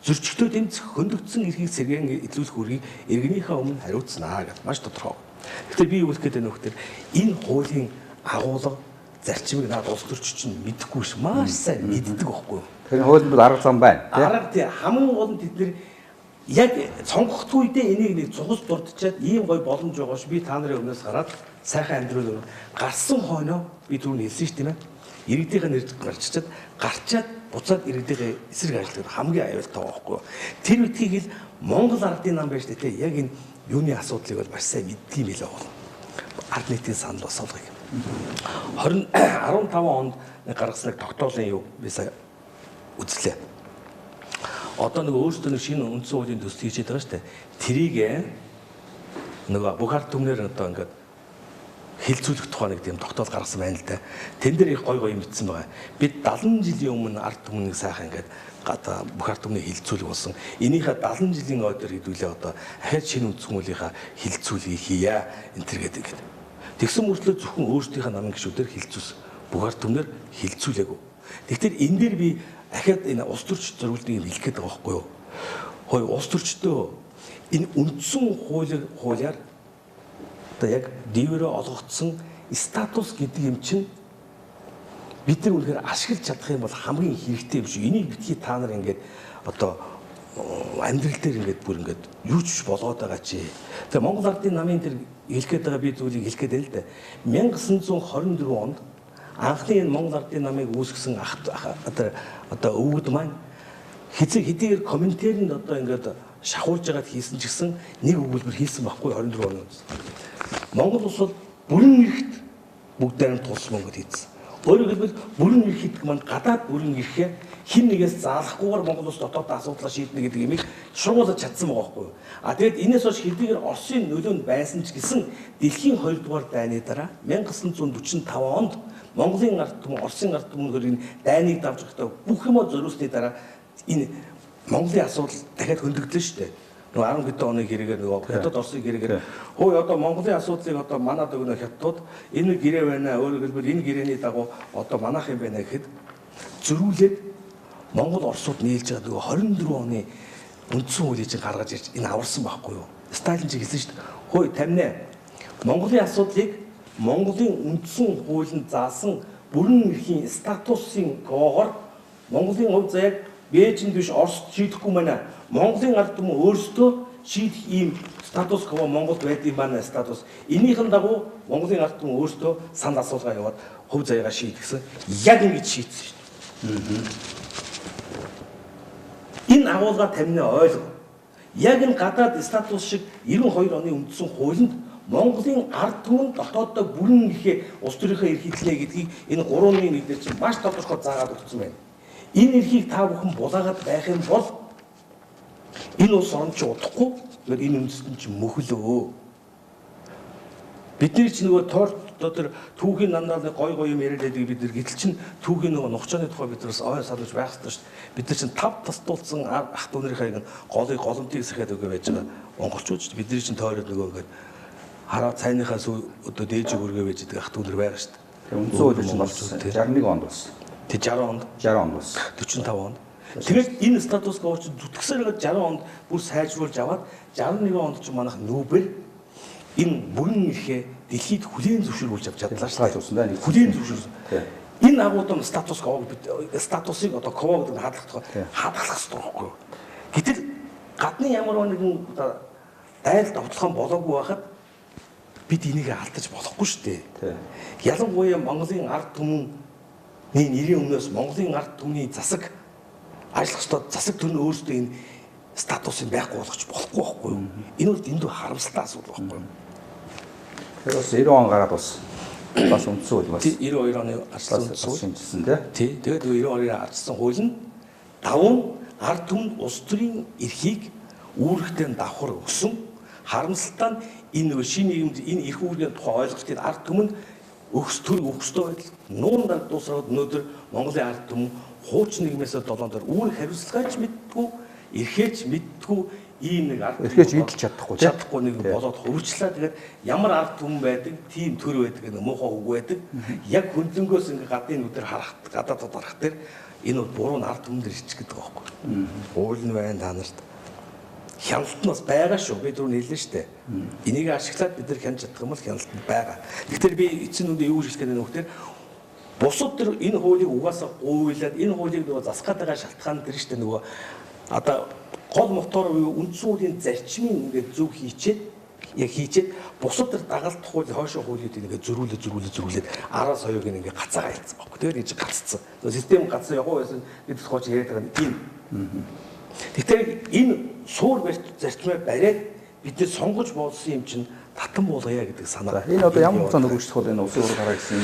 зөрчигдөө тэмцэх хөндөгдсөн эрхийг сэргээн илрүүлэх үүргийг иргэнийхээ өмнө хариуцнаа гэж маш тодорхой. Гэхдээ би юу хэлэх гээд байна вэ гэхээр энэ хуулийн агуулга зарчмыг наад улс төрч чинь мэдэхгүй ш маш сайн мэддэг байхгүй юу. Тэгэхээр хуулинд бол арга зам байна. Арга тий хамгийн гол нь тэд нэр яг сонгогдох үедээ энийг нэг цугц дурдчаад ийм гой боломж байгаа ш би та нарын өмнөөс гараад сайхан амьдрал гарсан хойноо би түрүүн хэлсэн ш тийм ээ. Иргэдийнхээ нэр гарчичаад гарчаад буцаад иргэдийнхээ эсрэг ажиллах хамгийн аюултай байгаа байхгүй юу. Тэр үтгийг л Монгол ардын нам байж тээ яг энэ юуны асуудлыг бол маш сайн мэддэг юм билээ бол. Ард нийтийн санал бас олгоё. 15 онд гаргасан нэг тогтоолын юу би сая үзлээ. Одоо нэг өөрсдөө нэг шинэ үндсэн хуулийн төсөл хийж байгаа шүү дээ. Тэрийг нөгөө бүх ард түмнэр одоо ингээд хилцүүлэх тухай нэг тийм тогтоол гаргасан байна л да. Тэн дээр их гой юм бичсэн байгаа. Бид 70 жилийн өмнө ард түмнийг сайхан ингээд гадаа бүх ард түмний хилцүүлэг болсон. Энийхээ 70 жилийн ойдор хэдүүлээ одоо ахаад шинэ үндсэн хуулийнхаа хилцүүлгийг хийя энэ төр гэдэг. Тэгсэн мөртлөө зөвхөн өөрсдийнхээ намын гишүүдээр хилцүүлсэн. бүх ард түмнэр хилцүүлээгүй. Тэгэхээр энэ дээр би ахаад энэ улс төрч зориултыг хэлэх гээд байгаа байхгүй юу? Хөөе улс төрчдөө энэ үндсэн хуулиар одоо яг дивэрэ олгогдсон статус гэдэг юм чинь бид нар үнэхээр ашиглаж чадах юм бол хамгийн хэрэгтэй юм шиг. Энийг битгий та нар ингээд одоо амьдрал дээр ингээд бүр ингээд юу ч болгоод байгаа чи. Тэгээ Монгол Ардын намын дээр хэлгээд байгаа би зүйлийг хэлгээд байл л да. 1924 онд анхны энэ Монгол Ардын намыг үүсгэсэн одоо өвгд маань хэдийгээр комментаринд одоо ингээд шахуулж байгаад хийсэн ч гэсэн нэг өгүүлбэр хийсэн байхгүй 24 оны. Монгол улс бол бүрэн эрхт бүгдээр нь тулсан Монгол хийсэн. Өөрөөр хэлбэл бүрэн эрх гэдэг маань гадаад бүрэн эрхээ хин нэгээс заалахгүйгээр Монгол улс дотоод асуудлаа шийднэ гэдэг имийг шугуулж чадсан байгаа байхгүй юу? А тэгэд энэс хойш хэдийгээр Оросын нөлөөнд байсан ч гэсэн дэлхийн 2 дугаар дайны дараа 1945 онд Монголын ард түмэн Оросын ард түмнээр энэ дайныг давж байхдаа бүх юмоо зориулсны дараа энэ Монголын асуудал дахиад хөндөгдлөө шүү дээ. Нөгөө 10 хэдэн оны хэрэгээр нөгөө хятад Оросын хэрэгээр хөөе одоо Монголын асуудлыг одоо манад өгнө хятад энэ гэрээ байна. Өөрөөр хэлбэл энэ гэрээний дагуу одоо манайх юм байна гэхэд зөрүүлээд Монгол Оросууд нийлж байгаа нөгөө 24 оны үндсэн хуулийг чинь гаргаж ирж энэ аварсан байхгүй юу? Сталин ч хэлсэн шүү дээ. Хөөе тамина. Монголын асуудлыг Монголын үндсэн хуулинд заасан бүрэн эрхийн статусын коогоор Монголын хувьд заяаг Бээжинд биш Оросд шийдэхгүй байна. Монголын ард түмэн өөрсдөө шийдэх ийм статус кво Монголд байдаг байна статус. Энийхэн дагуу Монголын ард түмэн өөрсдөө санд асуулгаа яваад хувь заяагаа шийдгэсэн. Яг ингэж шийдсэн шүү дээ. Энэ агуулга тамина ойлго. Яг энэ гадаад статус шиг 92 оны үндсэн хуулинд Монголын ард түмэн дотооддоо бүрэн эрхээ улс төрийнхөө эрх хэлнэ гэдгийг энэ 3-ны 1 дээр чинь маш тодорхой заагаад өгсөн байна. Энэ эрхийг та бүхэн булаагаад байх юм бол энэ улс орн ч удахгүй тэгээд энэ үндэстэн чинь мөхлөө. Бид нар ч нөгөө тэр түүхийн нандаа гой юм яриад байдаг бид нар гэтэл чинь түүхийн нөгөө нухчааны тухай бид нараас ой санаж байх хэрэгтэй шүү дээ. Бид нар чинь 5 тасдуулсан ах дүүнийхээ голомтыг сэхэд өгөө байж байгаа монголчууд шүү дээ. Бид нар чинь тойроод нөгөө ингээд хараа цайныхаас одоо дээж өргөө байж байгаа ах дүүнэр байгаа шүү дээ. Тэгээ үндсэн хууль чинь болсон 61 онд болсон. Тэг 60 онд 45 онд. Тэгээд энэ статус кво чинь зүтгэсээр 60 онд бүр сайжруулж аваад 61 онд ч манайх Нобель энэ бүрэн эрхээ дэлхийд хүлээн зөвшөөрүүлж авч чадлаа шүү дээ. Хүлээн зөвшөөрсөн. Энэ агуулгын статус кво статусыг одоо кво гэдэг хадгалах хэрэгтэй байхгүй юу? Гэтэл гадны ямар нэгэн дайлд овтлох болоогүй байхад бид энийг алдаж болохгүй шүү дээ. Ялангуяа Монголын ард түмэн нэрийн өмнөөс Монголын ард түмний засаг ажиллах ёстой засаг төр нь өөрсдөө энэ статусыг байхгүй болгож болохгүй байхгүй юу? Энэ бол дэндүү харамсалтай асуудал байхгүй юу? Тэр бас 90 он гараад бас үндсэн хууль бас 92 оны арчсан шинжилсэн тий. Тэгээд 92-ны арчсан хууль нь давуу ард түмэнд улс төрийн эрхийг үүрэгтэй давхар өгсөн. Харамсалтай нь энэ шинэ нийгэмд энэ эрх үүргийн тухай ойлголтыг ард түмэнд өгсдөө байдал нуун дард дуусаад өнөөдөр Монголын ард түмэн хуучин нийгмээс 7 дор үүрэг хариуцлагаач мэдтгүү, эрхээч мэдтгүү ийм нэг ард эрхээч идэлж чадахгүй нэг болоод хөвчлээ. Тэгээд ямар ард түмэн байдаг, тийм төр байдаг, нэг муухай үг байдаг. Яг хөндлөнгөөс ингээ гадны нүдээр харах, гадаадд харах дээр энэ бол буруу ард түмэн дээр ичих гэдэг байгаа байхгүй. Уул нь байна та нарт. Хяналт нь бас байгаа шүү. Би түрүү хэллээ шүү дээ. Энийг ашиглаад бид нар хянаж чадах юм бол хяналт нь байгаа. Тэгэхээр би эцсийн үндэ юу гэж хэлэх гээд нөхдөр бусад төр энэ хуулийг угаасаа гуйлаад энэ хуулийг нөгөө засгаад байгаа шалтгаан дээр шүү дээ нөгөө одоо гол мотор үндсэн хуулийн зарчмын ингээд зөв хийчээд бусад төр дагалт хууль хойшоо хуулийг ингээд зөрүүлээд араас хоёрыг ингээд гацаагаа хэлсэн байхгүй. Тэгээд энэ гаццсан. Систем гацсан яваа байсан гэдэг хооч яриад байгаа юм. Тэгэхээр энэ суур зарчмаа бариад бидний сонгож болсон юм чинь татан болгоё гэдэг санаа. Энэ одоо ямар хугацаанд үргэлжлэх вэ? Энэ улсын ураг хараа гэсэн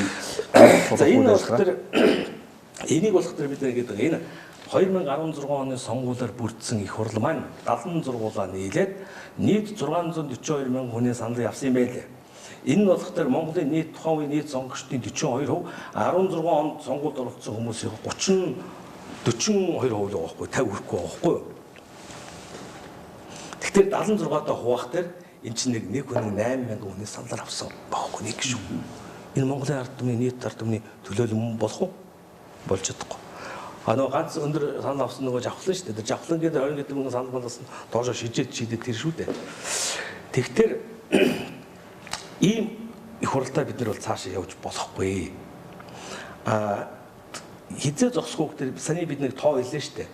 За энэ болохоор энийг болох төр бид нэг гэдэг энэ 2016 оны сонгуулиар бүрдсэн их хурл маань 76 сургуулаа нийлээд нийт 642 мянган хүний санал явсан юм байлээ. Энэ нь болох төр Монголын нийт тухайн үеийн нийт сонгогчдын 42%, 16 онд сонгуульд оролцсон хүмүүсийн 42% байгаа байхгүй 50 хүрэхгүй байгаа байхгүй. Тэгэхээр 76-тай хуваах дээр эн чинь нэг хүний 8 мянган хүний саналаар авсан байхгүй нэг шүү. Энэ Монголын ард түмний нийт ард түмний төлөөлөл болох уу? Болж чадахгүй. Нөгөө ганц өндөр санал авсан нөгөө жавхлан шүү дээ. Жавхлан гэдэг 20 гэдэг мөнгө санал болгосон доошоо шийдээд тэр шүү дээ. Тэгэхээр ийм их хуралдаа бид нар бол цаашаа явж болохгүй. Хизээ зогсох хүүхдэр саний бид нэг тоо хэллээ шүү дээ.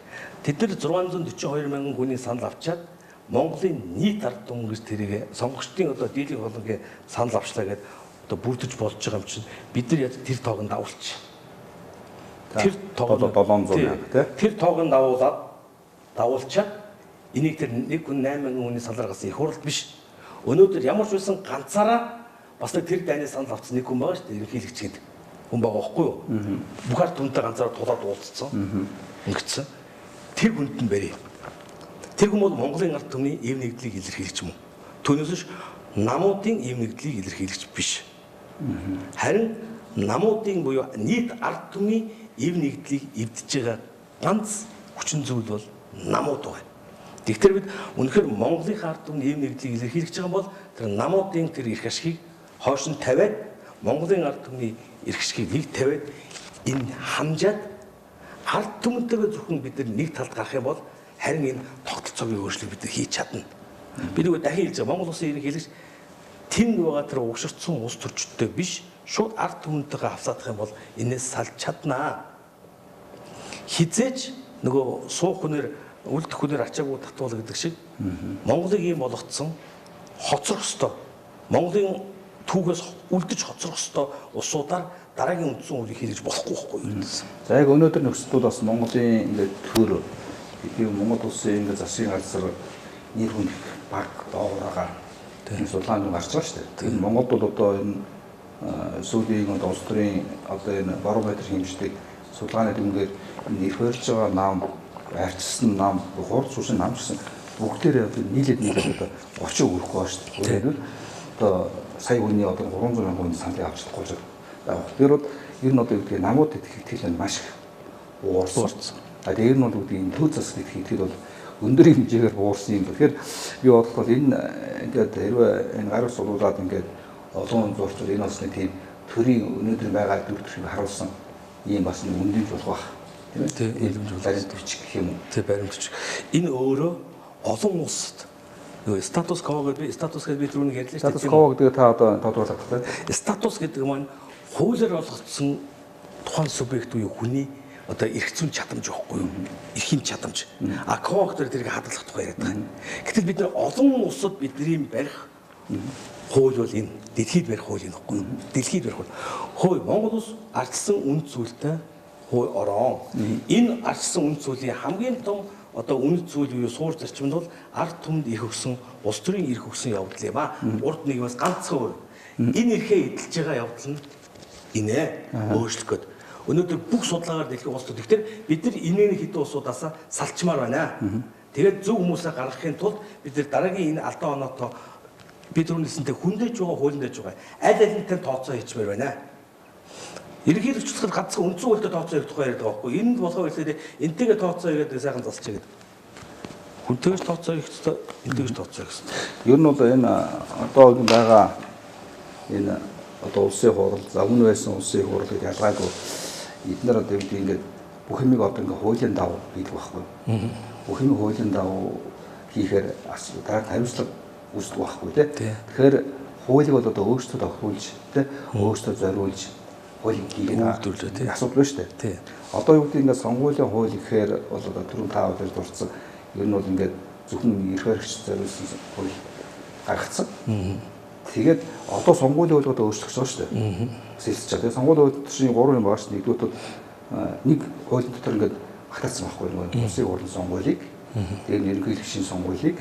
Тэд нар 642 мянган хүний санал авчаад Монголын нийт ард түмэн гэж тэрийг сонгогчдын одоо дийлэнх болгоны санал авчлаа гэдэг одоо бүрдэж болж байгаа юм чинь бид нар яг тэр тоог нь давуулчих. Тэр тоог 700 мянга тэр тоог нь давуулчаад энийг тэр 1.8 хүний салаар гасан их хурал биш. Өнөөдөр ямар ч байсан ганцаараа бас нэг тэр дайны санал авсан нэг хүн байгаа шүү дээ. Ерөнхийлөгч гэдэг хүн байгаа байхгүй юу? Бүх ард түмэнтэй ганцаараа тулаад уулзсан. Ингэсэн. Тэр хүнд нь барья. Тэр хүн бол Монголын ард түмний эв нэгдлийг илэрхийлж юм уу? Түүнээс биш намуудын эв нэгдлийг илэрхийлж биш. Харин намуудын буюу нийт ард түмний эв нэгдлийг эвдэж байгаа ганц хүчин зүйл бол намууд байна. Тэгэхээр бид үнэхээр Монголын ард түмний эв нэгдлийг илэрхийлж байгаа бол тэр намуудын тэр эрх ашгийг хойш нь тавиад Монголын ард түмний эрх ашгийг нэг тавиад энэ хамжаад ард түмэнтэйгээ зөвхөн бид нэг талд гарах юм бол харин энэ тогтолцоогийн өөрчлөлт бид хийж чадна. Би нөгөө дахин хэлж байгаа Монгол улсын ерөнхийлөгч тэнд байгаа тэр угширцсан улс төрчдтэй биш шууд ард түмэнтэйгээ хавсаадах юм бол энэс салж чаднаа. Хизээч нөгөө суух хүнээр үлдэх хүнээр ачаагүй татвал гэдэг шиг Монголыг ийм болгоцсон хоцрох ёстой. Монголын түүхээс үлдэж хоцрох ёстой улсуудаар дараагийн үндсэн хуулийг хийж болохгүй байхгүй юу? За яг өнөөдөр нөхцөл бас Монголын ингээд төр Монгол улсын ингээд засгийн газар нэр хүн баг доогуураага энэ судалгаанд гарч байгаа шүү дээ. Энэ Монголд бол одоо энэ сүүлийн улс төрийн одоо энэ барометр хэмждэг судалгааны дүнгээр нэр барьж байгаа нам, арчилсан нам, хурц сүрсэн нам гэсэн бүгдээрээ одоо нийлээд одоо 30 хүрэхгүй байна шүү дээ. Өөрөөр одоо сая хүний одоо 300 мянган хүний саналыг авч чадахгүй байна. Тэр бол ер нь одоо гэдэг намууд итгэл маш их уурсан. Тэр нь бол гэдэг энэ төв засаг итгэл бол өндөр хэмжээгээр уурсан юм. Тэгэхээр би бодлоо энэ ингээд хэрвээ энэ гарал суулгаад ингээд олон зурчид энэ бас нэг тийм төрийн өнөөдөр байгаа дүр төрхийг харуулсан ийм бас нэг үндэмж болох байх. Тийм ээ. Баримтч гэх юм уу? Тийм баримтч. Энэ өөрөө олон улсад статус кво гэдэг статус гэдэг би түрүүний ярьлаа шүү дээ. Статус кво гэдэг та одоо тодруулах гэдэг. Статус гэдэг маань хуулиар олгогдсон тухайн субъект буюу хүний одоо эрх зүйн чадамж байхгүй юу? Эрхийн чадамж. А кво гэдэг тэрийг хадгалах тухай яриад байгаа. Гэтэл бид нар олон улсад бидний барих хууль бол энэ дэлхийд барих хууль юм байхгүй юу? Дэлхийд барих хууль. Монгол улс ардсан үнд зүйлтэй хууль орон. Энэ ардсан үнд зүйлийн хамгийн том одоо үнэт зүйл юу суур зарчимд бол ард түмэнд их өгсөн улс төрийн эрх өгсөн явдал юм а. Урд нэг бас ганцхан өөр. Энэ эрхээ эдэлж байгаа явдал нь инээ өөрчлөх гээд. Өнөөдөр бүх судалгаагаар дэлхийн улс төр. Тэгэхээр бид нар энэний хэдэн улсуудаас салчмаар байна. Тэгээд зөв хүмүүсээ гаргахын тулд бид нар дараагийн энэ алдаа оноотоо бид түрүүнээсэнтэй хүндэж байгаа хуулиндэж байгаа аль алинтай тооцоо хийчмээр байна. Ерөнхийлөгчлөхөд ганцхан үндсэн хуультай тооцоо хийх тухай яриад байгаа байхгүй. Энэ болохоор хэлээд энтэйгээ тооцоо хийгээд сайхан засч игээд. Хүнтэйгээс тооцоо хийх хэрэгтэй, энтэйгээс тооцоо хийх хэрэгтэй. Ер нь бол энэ одоо байгаа энэ одоо улсын хурал, за өмнө байсан улсын хурал гэдэг ялгаагүй эдгээр одоо ингээд бүх юмыг одоо ингээд хуулийн дагуу хийх байхгүй. Бүх юм хуулийн дагуу хийхээр дараа хариуцлага үүсдэг байхгүй тий. Тэгэхээр хуулийг бол одоо өөрсдөө тохируулж тий өөрсдөө зориулж хуулийг хийгээд асуудал байна шүү дээ. Тий. Одоо юу гэдэг ингээд сонгуулийн хууль гэхээр бол одоо түрүү таа удаа дурдсан ер нь бол ингээд зөвхөн эрх баригч зориулсан хууль гаргацсан. Тэгээд одоо сонгуулийн хуулийг одоо өөрчлөгдөж байгаа шүү дээ. Сэлсэж байгаа. Тэгээд сонгуулийн хууль чинь 3 юм байгаа шүү дээ. Нэгдүгээр нэг хуулийн дотор ингээд багтаацсан байхгүй юу? Улсын хурлын сонгуулийг, тэгээд ерөнхийлөгчийн сонгуулийг,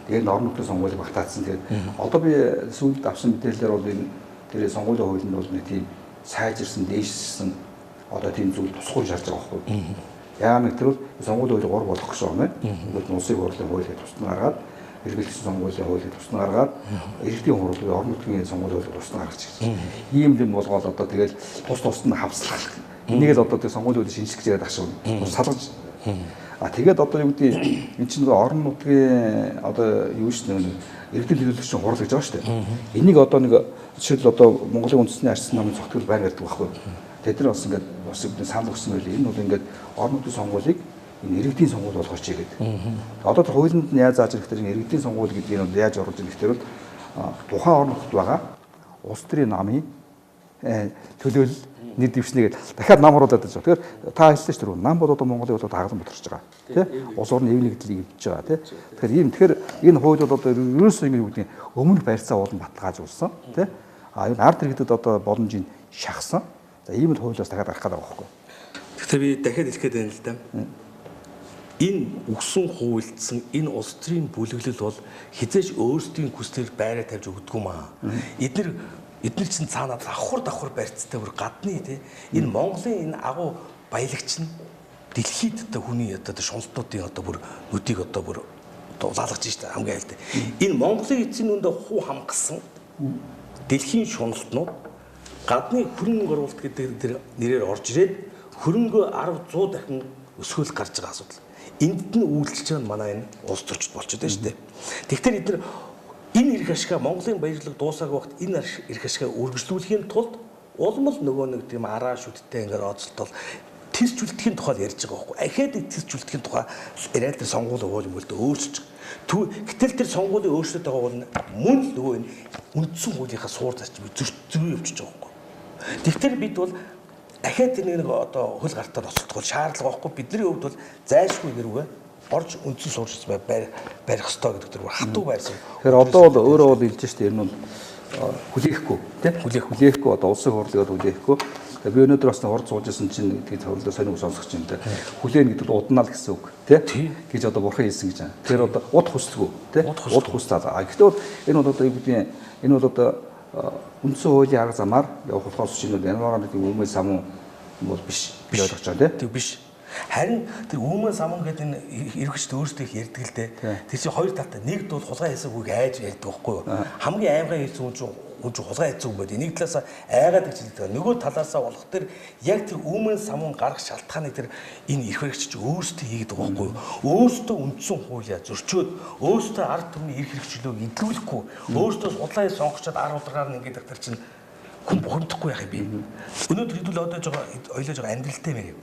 тэгээд орон нутгийн сонгуулийг багтаацсан. Тэгээд одоо би сүүлд авсан мэдээлэлээр бол энэ тэр сонгуулийн хууль нь бол нэг тийм сайжирсан, дээшсэн одоо тийм зүйл тусгуй шаарч байгаа байхгүй юу? Яагаад нэг тэр бол сонгуулийн хуулийг 3 болгох гэж байгаа юм байна. Улсын хурлын хуулийг тусна гаргаад эргэлзсэн сонгуулийн хуулийг тусна гаргаад эрдийн хурлын орон нутгийн сонгуулийн хуулийг тусна гаргаж ирсэн. Ийм юм болгоод одоо тэгэл тус тусад нь хавслах. Энийг л одоо тэр сонгуулийн хуулийг шинжлэх гэж яриад ашиг салгаж. Тэгээд одоо юу гэдэг эн чинь орон нутгийн одоо юу шүү дээ иргэдийн төлөөлөгчийн хурал гэж байгаа шүү дээ. Энийг одоо нэг жишээл одоо Монголын үндэсний арчсан намын зөвтгөл байр гэдэг байхгүй. Тэд нар бас ингээд бас үүдний санал өгсөн байли. Энэ бол ингээд орон нутгийн сонгуулийг энэ иргэдийн сонгуул болгооч гэдэг. Одоо тэр хуулинд нь яаж зааж ирэхээр иргэдийн сонгуул гэдгийг нь яаж оруулж ирэх гэхээр тухайн орон нутгад байгаа улс төрийн намын төлөөлөл нэр дэвшнэ гэдэг дахиад нам оруулаад байж байгаа. Тэгэхээр та хэлсэн шүү дээ. Нам бол одоо Монголын болоод хагалан боторч байгаа. Тэ? Улс орны эвлэг гэдлийг эвдэж байгаа. Тэ? Тэгэхээр энэ хууль бол одоо ерөөсөө ингэ юу гэдэг өмнөх барьцаа уулан баталгаажуулсан. Тэ? Энэ ард иргэдэд одоо боломжийг шахсан. За ийм л хуулиас дахиад гарах гэдэг байгаа байхгүй. Тэгэхээр би дахиад хэлэхэд байна л да. Энэ өгсөн хуульдсан энэ улс төрийн бүлэглэл бол хизээж өөрсдийн хүслээр байраа тавьж өгдөг юм аа. Эдгээр чинь цаанаа давхар барьцтай бүр гадны тий энэ Монголын энэ агуу баялагч нь дэлхийд одоо хүний одоо шуналтуудын одоо бүр нүдийг одоо бүр улаалгаж штэ хамгийн айлтай. Энэ Монголын эцсийн нүндээ хуу хамгасан дэлхийн шуналтнууд гадны хөрөнгө оруулалт гэдэг тэр нэрээр орж ирээд хөрөнгө 10 100 дахин өсгөх гарч байгаа асуудал. Энд нь үйлчлж байгаа манай энэ улс төрчд болчиход байна штэ. Тэгэхээр эдгээр энэ эрх ашигаа Монголын баярлаг дуусаагүй вахт энэ эрх ашигаа үргэлжлүүлэхийн тулд улмал нөгөө нэг тийм араа шүттэй ингээд оцолтол тэрч үлдэхийн тухай ярьж байгаа байхгүй. Ахаад тэрч үлдэхийн тухай яриад тэр сонгуулийн хууль мөлдөө өөрчилж. Гэтэл тэр сонгуулийн өөрчлөлт байгаа бол мөн л нөгөө энэ үндсэн хуулийнхаа суур зарчмыг зөрчил явуулж байгаа байхгүй. Тэгэхээр бид бол ахаад тэр нэг одоо хөл гартаар оцолтох шаардлага байхгүй. Бидний хувьд бол зайлшгүй нэрвэ орж үндсэн суурьс барих ёстой гэдэг тэр хатуу байрсан. Тэгэхээр одоо бол өөрөө бол хэлж штэ энэ бол хүлээхгүй тийм хүлээхгүй одоо улсын хурлыг хүлээхгүй. Тэгээ би өнөөдөр бас хурд сууж исэн чинь гэдгийг хурлаа сонирхол сонсох юм да. Хүлээн гэдэг нь уднаа л гэсэн үг тийм гэж одоо бурхан хэлсэн гэж байна. Тэгэхээр одоо уд хүсдэггүй тийм уд хүсдаа. Гэхдээ бол энэ бол одоо юу гэдгийг энэ бол одоо үндсэн хуулийн арга замаар явах болохоос чинь январаар нэг өмнө самун бол биш ойлгож байгаа тийм биш. Харин тэр өмнө самун гэдэг энэ эргэжт өөрсдөө их ярьдаг л дээ. Тэр чинь хоёр талтай. Нэгд бол хулгай хийсэн үг айж ярьдаг байхгүй юу? Хамгийн аймгаа хийсэн хүн чинь хулгай хийсэн үг байд. Нэг талаасаа айгаад гэж хэлдэг. Нөгөө талаасаа болох тэр яг тэр өмнө самун гарах шалтгааны тэр энэ эрх хэрэгч чинь өөрсдөө хийгээд байгаа байхгүй юу? Өөрсдөө үндсэн хуулиа зөрчөөд өөрсдөө ард түмний эрх хэрэгчлөөг идэвхжүүлэхгүй өөрсдөө судлаа сонгочоод ар ударгаар нь ингээд тэр чинь хүн бухимдахгүй яах юм бэ? Өнөөдөр хэдүүл одоож байгаа ойлож байгаа амьдралтай мэй.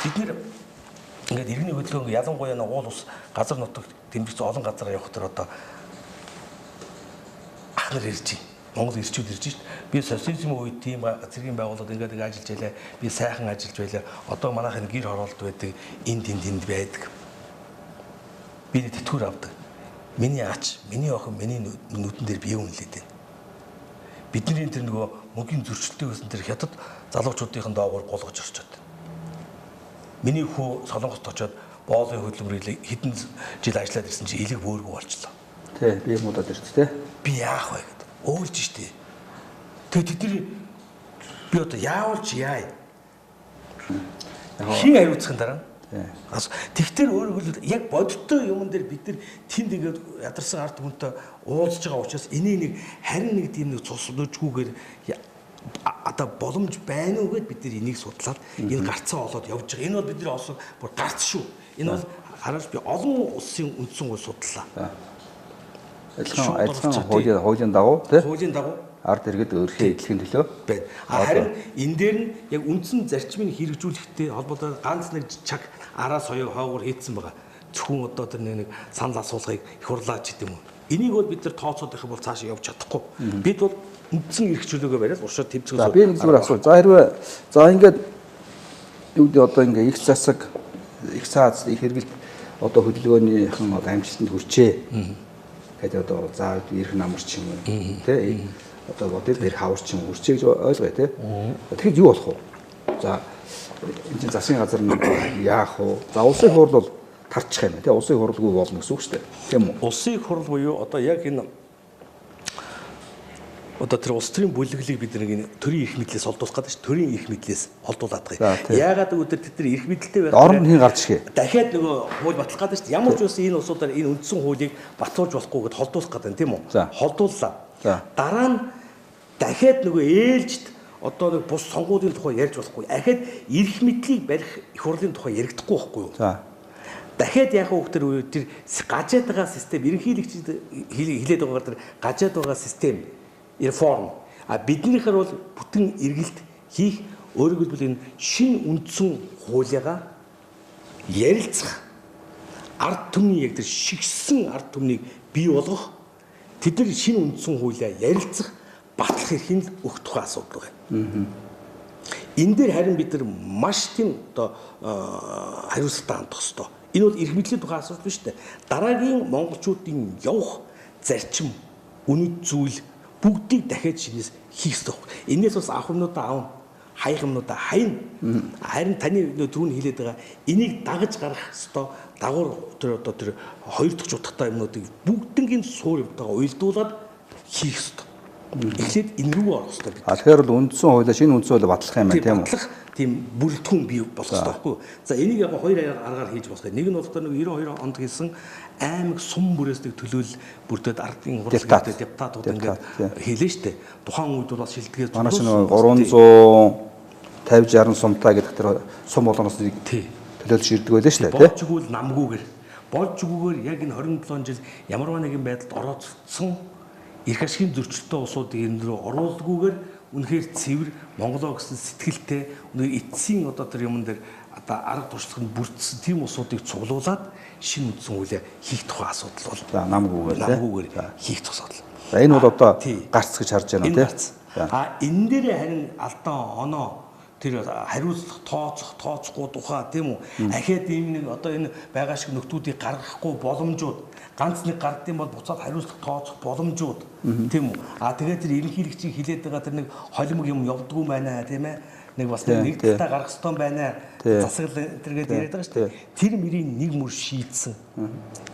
Бид нэр ингээд иргэний хөдөлгөөн ялангуяа нэг уул ус газар нутагт тэмцэж олон газар явах тэр одоо ах нар ирж байна. Монгол ирчүүд ирж шít. Би социализм үед тийм зэргийн байгууллагад ингээд ажиллаж байлаа. Би сайхан ажиллаж байлаа. Одоо манайхын гэр хороолт байдаг. Энд байдаг. Би тэтгэвэр авдаг. Миний ач, миний охин, миний нүдэн дээр бие үнэлээд байна. Бидний тэр нөгөө мөнгөний зөрчилтэй байсан тэр хятад залуучуудын доогоор голгож орчод. Миний хүү Солонгост очоод боолын хөдөлмөрийг хэдэн жил ажиллаад ирсэн чинь элэг бөөргөө болчлоо. Тий, би муудаад ирж тий. Би яах вэ гэдэг. Уйлж штэ. Тэгээ тэдний би одоо яавалч яа. Хин хариуцахын дараа. Тэгтэр өөрөөр яг бодиттой юмн дээр бид нар тэнд ингээд ядарсан ард түмэнтэй уулзж байгаа учраас энийг нэг харин нэг тийм нэг цус löжгүүгээр одоо боломж байна уу гэд бид нар энийг судлаад энэ гарцаа олоод явж байгаа. Энэ бол бидний олсон бүр гарц шүү. Энэ бол хараач би олон улсын үндсэн хууль судлаа. Адилхан хуулийн дагуу тий? Хуулийн дагуу ард иргэд өөрхий эдлэхийн төлөө байна. Харин энэ дээр нь яг үндсэн зарчмыг хэрэгжүүлэхтэй холбоотой ганц нэг чаг араа соёо хоогоор хийцэн байгаа. Зөвхөн одоо тэр нэг санал асуулгыг их хурлаач гэдэг юм уу. Энийг бол бид нар тооцоод байх бол цаашаа явж чадахгүй. Бид бол үндсэн эрх чөлөөгөө бариад уршаад тэмцэх. За би нэг зүгээр асуу. За хэрвээ ингээд юу гэдэг одоо ингээ их засаг их цаас их хэрэгэлт одоо хөдөлгөөнийхэн амжилтанд хүрчээ. Гэдэг одоо за эрх намарч юм тий одоо бодит эрх хаварч юм хүрчээ гэж ойлгоё тий. Тэгэхээр юу болох вэ? За энэ чинь засгийн газар нь яах вэ? За улсын хурл бол тарчих юм тий. Улсын хурлгүй болно гэсэн үг шүү дээ. Тийм үү? Улсын хурл буюу одоо яг энэ одоо тэр улс төрийн бүлэглийг бид нэг төрийн эрх мэдлээс олдуулах гэдэг чинь төрийн эрх мэдлээс олдуулаад байгаа юм. Яагаад гэвэл тэр эрх мэдлэлтэй байх орон хин гарч ирхээ. Дахиад нөгөө хууль батлах гэдэг чинь ямар ч үс энэ улсуудаар энэ үндсэн хуулийг батлуулж болохгүй гэдээ холдуулах гэдэг юм тийм үү? Холдууллаа. Дараа нь дахиад нөгөө ээлжид одоо нэг бус сонгуулийн тухай ярьж болохгүй. Дахиад эрх мэдлийг барих их хурлын тухай яригдахгүй байхгүй юу? дахиад яг хүүхдэр үе тэр гажаад байгаа систем ерөнхийлөгчд хэлээд байгаагаар тэр гажаад байгаа систем реформ биднийхэр бол бүтэн эргэлт хийх өөрөөр хэлбэл энэ шин үндсэн хуулиагаа ярилцах ард түмний яг тэр шигсэн ард түмнийг бий болгох тэд нар шин үндсэн хуулиа ярилцах батлах эрхийг өгөх тухай асуудал байна. Энэ дээр харин бид нар маш тийм одоо хариуцлагатай хандах ёстой. Энэ бол эрх мэдлийн тухай асуудал биш үү? Дараагийн монголчуудын явах зарчим, үнэт зүйл бүгдийг дахиад шинээс хийх ёстой. Энээс бас авах юмнуудаа аав, хаях юмнуудаа хайна. Харин таны түрүүн хэлээд байгаа энийг дагаж гарах ёстой. Дагуур тэр одоо тэр хоёр дахь утгатай юмнуудыг бүгднгийн суур юмтайгаа уялдуулаад хийх ёстой. Эхлээд энэ рүү орох хэрэгтэй. Тэгэхээр бол үндсэн хуулиа шинэ үндсэн хуулиа батлах юм байна тийм үү? Батлах тийм бүрэлдэхүүн бий болох хэрэгтэй байхгүй юу? За энийг яг хоёр аргаар хийж болох. Нэг нь бол нэг 92 онд хийсэн аймаг сум бүрээсдэг төлөөлөл бүрдээд ардын хурлын депутатууд ингээд хийлээ шүү дээ. Тухайн үед бол бас шилдэгээс манай чинь 350 60 сумтай гэдэг тэр сум болгоноос төлөөлж ширдэг байлаа шүү дээ. Болж игүүл намгүйгээр болж игүүгээр яг энэ 27 жил ямарваа нэгэн байдалд орооцсон эрх ашигын зөрчилтэй улсуудыг энэ рүү оруулгүйгээр үнэхээр цэвэр Монголоо гэсэн сэтгэлтэй үнээр эцсийн одоо тэр юмн дээр одоо арга туршлаганд бүрдсэн тийм улсуудыг цуглуулад шинэ үндсэн хуулиа хийх тухай асуудал бол намгүйгээр хийх асуудал. За энэ бол одоо гарц гэж харж байна тийм. Энэ дээр харин алдаа оноо тэр хариуцлага тооцохгүй тухай тийм үү ахаад ийм нэг одоо энэ байгаа шиг нөхдүүдийг гаргахгүй боломжууд ганц нэг гардыг бол буцаад хариуцлага тооцох боломжууд тийм үү тэгээд тэр ерөнхийлөгчийн хилээд байгаа тэр нэг холимог юм явдггүй байна тийм ээ нэг бас нэг талаа гарах хэрэгтэй байна засаглал тэргээд яриад байгаа шүү дээ тэр мөрийн нэг мөр шийдсэн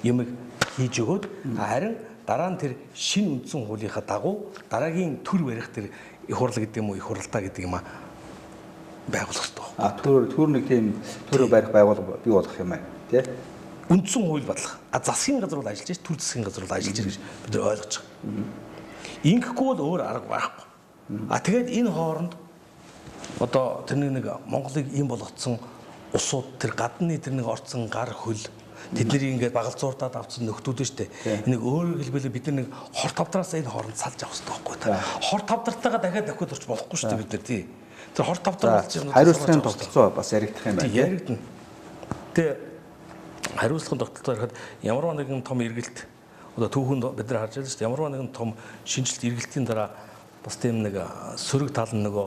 юм хийж өгөөд харин дараа нь тэр шин үндсэн хуулийнхаа дагуу дараагийн төр барих тэр их хурл гэдэг юм уу их хуралдаа гэдэг юм байгуулах хэрэгтэй. Төр нэг тийм төр барих байгууллага бий болох юм аа тий. Үндсэн хууль батлах. Засгийн газар бол ажиллаж байна, төр засгийн газар бол ажиллаж байна гэж бид нар ойлгож байгаа. Ингэхгүй бол өөр арга байхгүй. Тэгээд энэ хооронд одоо тэр нэг Монголыг ийм болгоцсон улсууд тэр гадны тэр нэг орцсон гар хөл тэдний ингээд багалзууртаад авсан нөхдүүд шүү дээ. Энийг өөрөөр хэлбэл бид нэг хор тавдраас энэ хооронд салж авах хэрэгтэй байхгүй та. Хор тавдартайгаа дахиад орч болохгүй шүү дээ бид нар тий. Тэр хор тавдар болж юм. Хариуцлагын тогтолцоо бас яригдах юм байна. Яригдана. Тэгээ хариуцлагын тогтолцоо ярихад ямар нэгэн том эргэлт одоо түүхэнд бид нар харж байгаа шүү дээ. Ямар нэгэн том шинжилт эргэлтийн дараа бас тийм нэг сөрөг тал нөгөө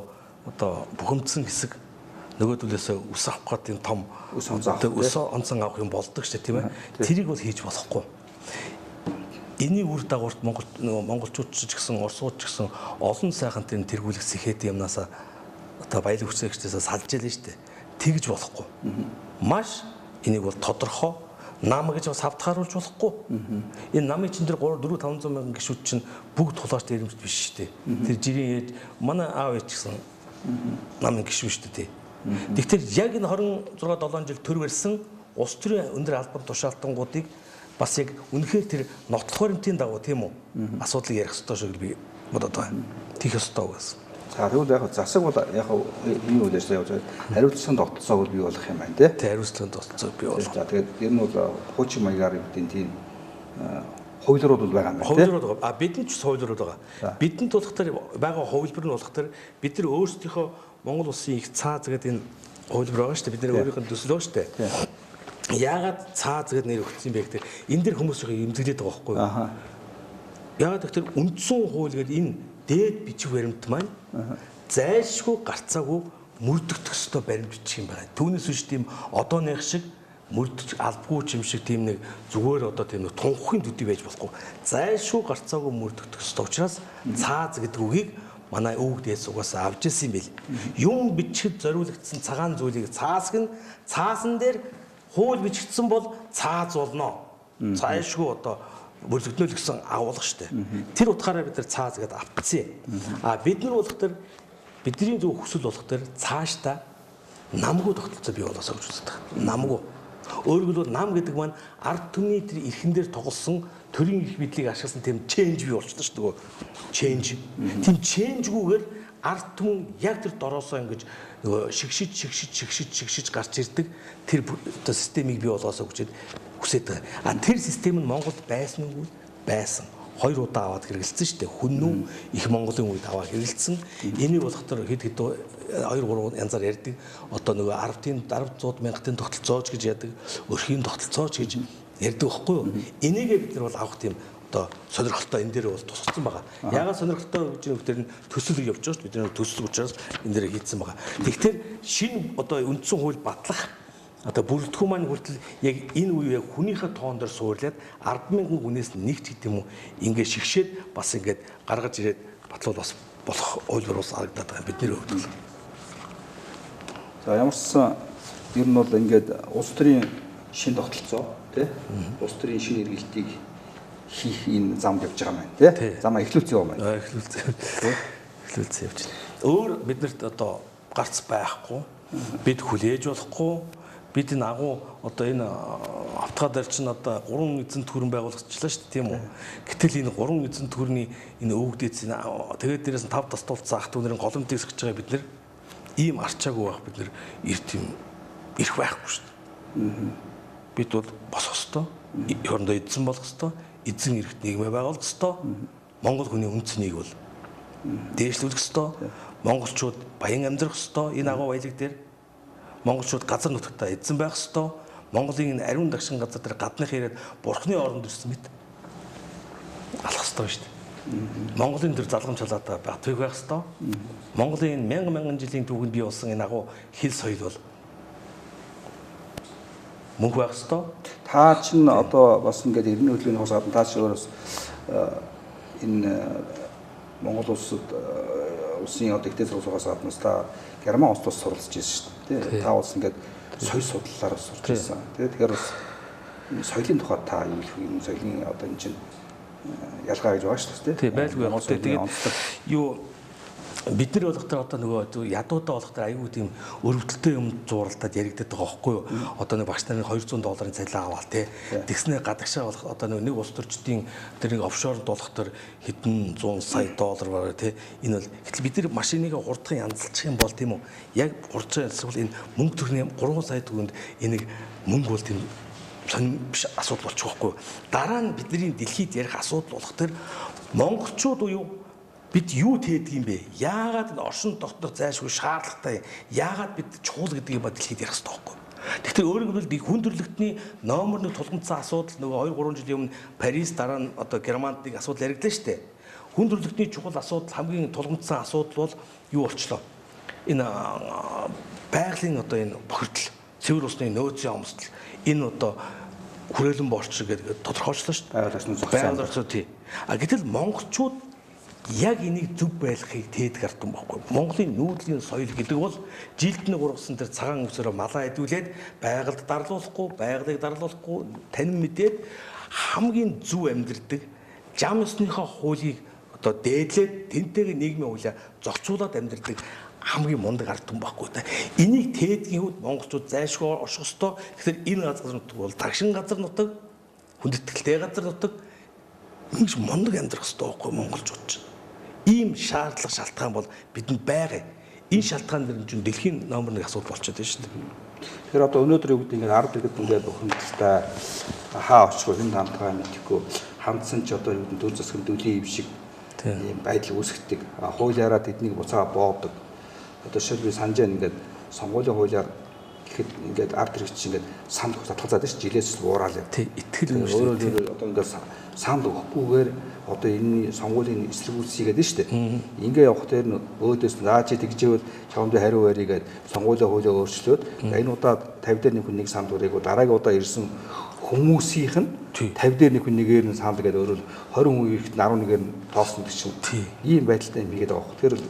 одоо бухимдсан хэсэг нөгөө төлөөсөө ус авах гэдэг том ус онцон авах юм болдог шүү дээ тийм ээ. Тэрийг бол хийж болохгүй. Энийг үр дагаварт монголчууд ч гэсэн орсууд ч гэсэн олон сайхан тийм тэргүүлэх сэхэд юмнасаа одоо баялаг хүчтэйгчдээс салж ялээ шүү дээ. Тэгж болохгүй. Маш энийг бол тодорхой нам гэж бас хавтгааруулж болохгүй. Энэ намын чинь тэр 4-500 мянган гишүүд чинь бүгд тулаарч ирэмжт биш шүү дээ. Тэр жирийн ээж манай аав ээж гэсэн намын гишүүд шүү дээ. Тэгэхээр яг энэ 26-7 жил төр барьсан улс төрийн өндөр албан тушаалтангуудыг бас яг үнэхээр тэр нотлох баримтын дагуу тийм үү асуудлыг ярих ёстой шүү гэж би бодод байгаа. Тийх ёстой гэсэн. За тэгвэл яг засаг бол яг энэ үеэс явж байгаа хариуцлагын тогтолцоог бий болох юм байна тий. Хариуцлагын тогтолцоог бий болох. За тэгээд ер нь бол хуучин маягаар юм тийм хувилбарууд бол байгаа юм байна тий. Хувилбарууд байгаа. Бидний ч хувилбарууд байгаа. Бидэнд болох тэр байгаа хувилбар нь болох тэр бид нар өөрсдийнхөө Монгол улсын их цааз гэдэг энэ хувилбар байгаа шүү дээ. Бид нар өөрийнх нь төслөө шүү дээ. Яагаад цааз гэдэг нэр өгсөн юм бэ гэхээр энэ дэр хүмүүс их эмзэглээд байгаа байхгүй юу? Яагаад гэхээр үндсэн хууль гэдэг энэ дээд бичиг баримт маань зайлшгүй гарцаагүй мөрдөгдөх ёстой баримт бичих юм байна. Түүнээс биш тийм одооных шиг мөрдөж албагүй юм шиг тийм нэг зүгээр одоо тийм нэг тунхын төдий байж болохгүй. Зайлшгүй гарцаагүй мөрдөгдөх ёстой учраас цааз гэдэг үгийг манай өвөг дээс угаасаа авч ирсэн юм бэл. Юм бичихэд зориулагдсан цагаан зүйлийг цаасг нь цаасан дээр хууль бичигдсэн бол цааз болно. Зайлшгүй одоо мөрдөгднөл гэсэн агуулга штэ. Тэр утгаараа бид нар цааз гэдэг автсан. Бид нар болох тэр бидний зөв хүсэл болох тэр цаашдаа намгүй тогтолцоо бий болоосоо гэж үздэг. Намгүй. Өөрөөр хэлбэл нам гэдэг маань ард түмний тэр эрхэн дээр тоглосон төрийн эрх мэдлийг ашигласан тийм ченж бий болчихсон шүү дээ. Ченж. Тийм ченжгүйгээр ард түмэн яг тэр дороосоо ингэж нөгөө шигшиж гарч ирдэг тэр одоо системийг бий болгосоо хүсэж байгаа. А тэр систем нь Монголд байсан уу? Байсан. 2 удаа аваад хэрэгэлсэн шүү дээ. Хүннүү их Монголын үед аваад хэрэгэлсэн. Энийг болохоор хэд 2-3 янзаар ярьдаг. Одоо нөгөө 10-100 мянгатын тогтолцооч гэж яадаг. Өрхийн тогтолцооч гэж ярьдаг байхгүй юу? Энийгээ бид нар бол авах тийм одоо сонирхолтой энэ дээр бол тусгацсан байгаа. Яагаад сонирхолтой гэж нөхдөр нь төсөл явж байгаа шүү дээ. Бид нар төсөл учраас энэ дээр хийцэн байгаа. Тэгэхээр шинэ одоо үндсэн хууль батлах одоо бүрэлдэхүүн маань хүртэл яг энэ үе яг хүнийхээ тоон дээр суурлаад 10,000 хүнээс нэгт гэдэг юм уу ингээд шигшээд бас ингээд гаргаж ирээд батлуул бас болох ойлбор бас харагдаад байгаа бидний хувьд. За ямарсан ер нь бол ингээд улс төрийн шинэ тогтолцоо тий улс төрийн шинэ эргэлтийг хийх энэ замд явж байгаа маань тий замаа эхлүүлсэн юм байна. Эхлүүлсэн явж байна. Өөр биднэрт одоо гарц байхгүй бид хүлээж болохгүй бид энэ агуу одоо энэ автгаа дээр чинь одоо 3 эзэн төрөн байгуулагдчихлаа шүү дээ тийм үү. Гэтэл энэ 3 эзэн төрний энэ өвгдөөц тэгээд дээрээс нь 5 тастуулцсан ах トゥ нарын голомтыг сахиж байгаа бид нар ийм арчаагүй байх бид нар эрт юм ирэх байхгүй шүү дээ. Бид бол босох ёстой. Хоорондоо эзэн болох ёстой. Эзэн эрхт нийгмээ байгуулах ёстой. Монгол хүний үнцнийг бол дээшлүүлэх ёстой. Монголчууд баян амьдрах ёстой. Энэ агуу баялаг дээр монголчууд газар нутагтаа эзэн байх ёстой. Монголын энэ ариун дагшин газар дээр гаднах яриад бурхны оронд ирсэн мэт алах ёстой шүү дээ. Монголын төр залгамж халаатай батвиг байх ёстой. Монголын мянган жилийн түүхэнд бий болсон энэ агуу хэл соёл бол мөнх байх ёстой. Та чинь одоо бас ингээд эрдэнэ хөдөлгөөний хос гадна та чинь өөрөөс энэ Монгол улсын одоо ихтэй сургуулиас гаднаас та Герман улсаас суралцж ирсэн шүү дээ. Та улс ингээд соёл судлалаар сурч ирсэн. Тэгэхээр бас соёлын тухай та юу хэлэх юм соёлын одоо энэ чинь ялгаа гэж байгаа шүү дээ. Тийм байлгүй байна. Тэгээд юу бид нар болох одоо нөгөө ядуудаа болох аюу тийм өрөвдөлтөй юм зууралдаад яригдаад байгаа байхгүй юу? Одоо нэг багш нарын $200 цалин аваад тий. Тэгснээр гадагшаа болох одоо нэг улс төрчдийн тэр нэг офшорд болох тэр хэдэн 100 сая доллар бараг тий. Энэ бол гэтэл бид нар машиныг хурдхан янзалчих юм бол тийм үү? Яг хурдхан янзалбал энэ мөнгө төрний 3 сая төгрөнд энийг мөнгө бол тийм сонир биш асуудал болчих واخгүй. Дараа нь бидний дэлхийд ярих асуудал болох тэр монголчууд уу бид юу тээдэг юм бэ? Яагаад энэ оршин тогтнох зайлшгүй шаардлагатай? Яагаад бид чухал гэдгийг ба дэлхийд ярих хэрэгтэй байхгүй? Тэгэхээр өөрөөр хэлбэл хүн төрөлхтний номер 1 тулгамдсан асуудал нөгөө 2-3 жилийн өмнө Парис дараа нь одоо Германд нэг асуудал яригдлаа шүү дээ. Хүн төрөлхтний чухал асуудал хамгийн тулгамдсан асуудал бол юу болчлоо? Энэ байгалийн одоо энэ бохирдол, цэвэр усны нөөцийн омсдол энэ одоо хүрээлэн борч гэдэг тодорхойлчлоо шүү дээ. Байгаль орчин тий. А гэтэл монголчууд яг энийг зөв байлгахыг тээдэг ардсан байхгүй. Монголын нүүдлийн соёл гэдэг бол жилдний ургасан тэр цагаан өвсөөрөө малаа идэвлээд байгальд дарлуулахгүй, байгалыг дарлуулахгүй, танин мэдээд хамгийн зөв амьдэрдэг жам ёсныхоо хуулийг одоо дээдлээд тэнтэйгээ нийгмийн хуулиа зохицуулаад амьдэрдэг хамгийн мундаг ард түмэн байхгүй та. Энийг тээдгийн үед монголчууд зайлшгүй орших ёстой. Тэгэхээр энэ газар нутаг бол тагшин газар нутаг, хүндэтгэлтэй газар нутаг ингэж мундаг амьдрах ёстой байхгүй монголчууд чинь. Ийм шаардлага шалтгаан бол бидэнд байгаа. Энэ шалтгаан дээр чинь дэлхийн номер 1 асуудал болчиход байна шүү дээ. Тэгэхээр одоо өнөөдөр юу гэдэг ингээд 10 дэгэд ингээд бохомжтой хаа очихгүй хэн хамтгаа мэдхгүй хамтсан ч одоо юу гэдэг төр засгийн төлийн юм шиг ийм байдал үүсгдэг. Хуулиараа тэднийг буцаага боогдог. Одоо шилбэр санжаа ингээд сонгуулийн хуулиар гэхэд ингээд ард хэрэгч ингээд санд татгалзаад шүү жилээс уурал яа. Тий, итгэл юм шүү дээ. Одоо ингээд санд өгөхгүйгээр одоо энэ сонгуулийн эсэргүүцсийгээд нь шүү дээ. Ингээ явах дээр нь өөдөөс наа чи тэгжээвэл чамд хариу барья гэд сонгуулийн хуулиа өөрчлөөд энэ удаа 50 дээр нэг хүн нэг санд өрөөгөө дараагийн удаа ирсэн хүмүүсийнх нь 50 дээр нэг хүн нэгээр нь санд гэдэг өөрөөр 20 хүн ирэхэд 11-ээр нь тоосон гэж чинь ийм байдалтай юм хийгээд байгаа. Тэгэхээр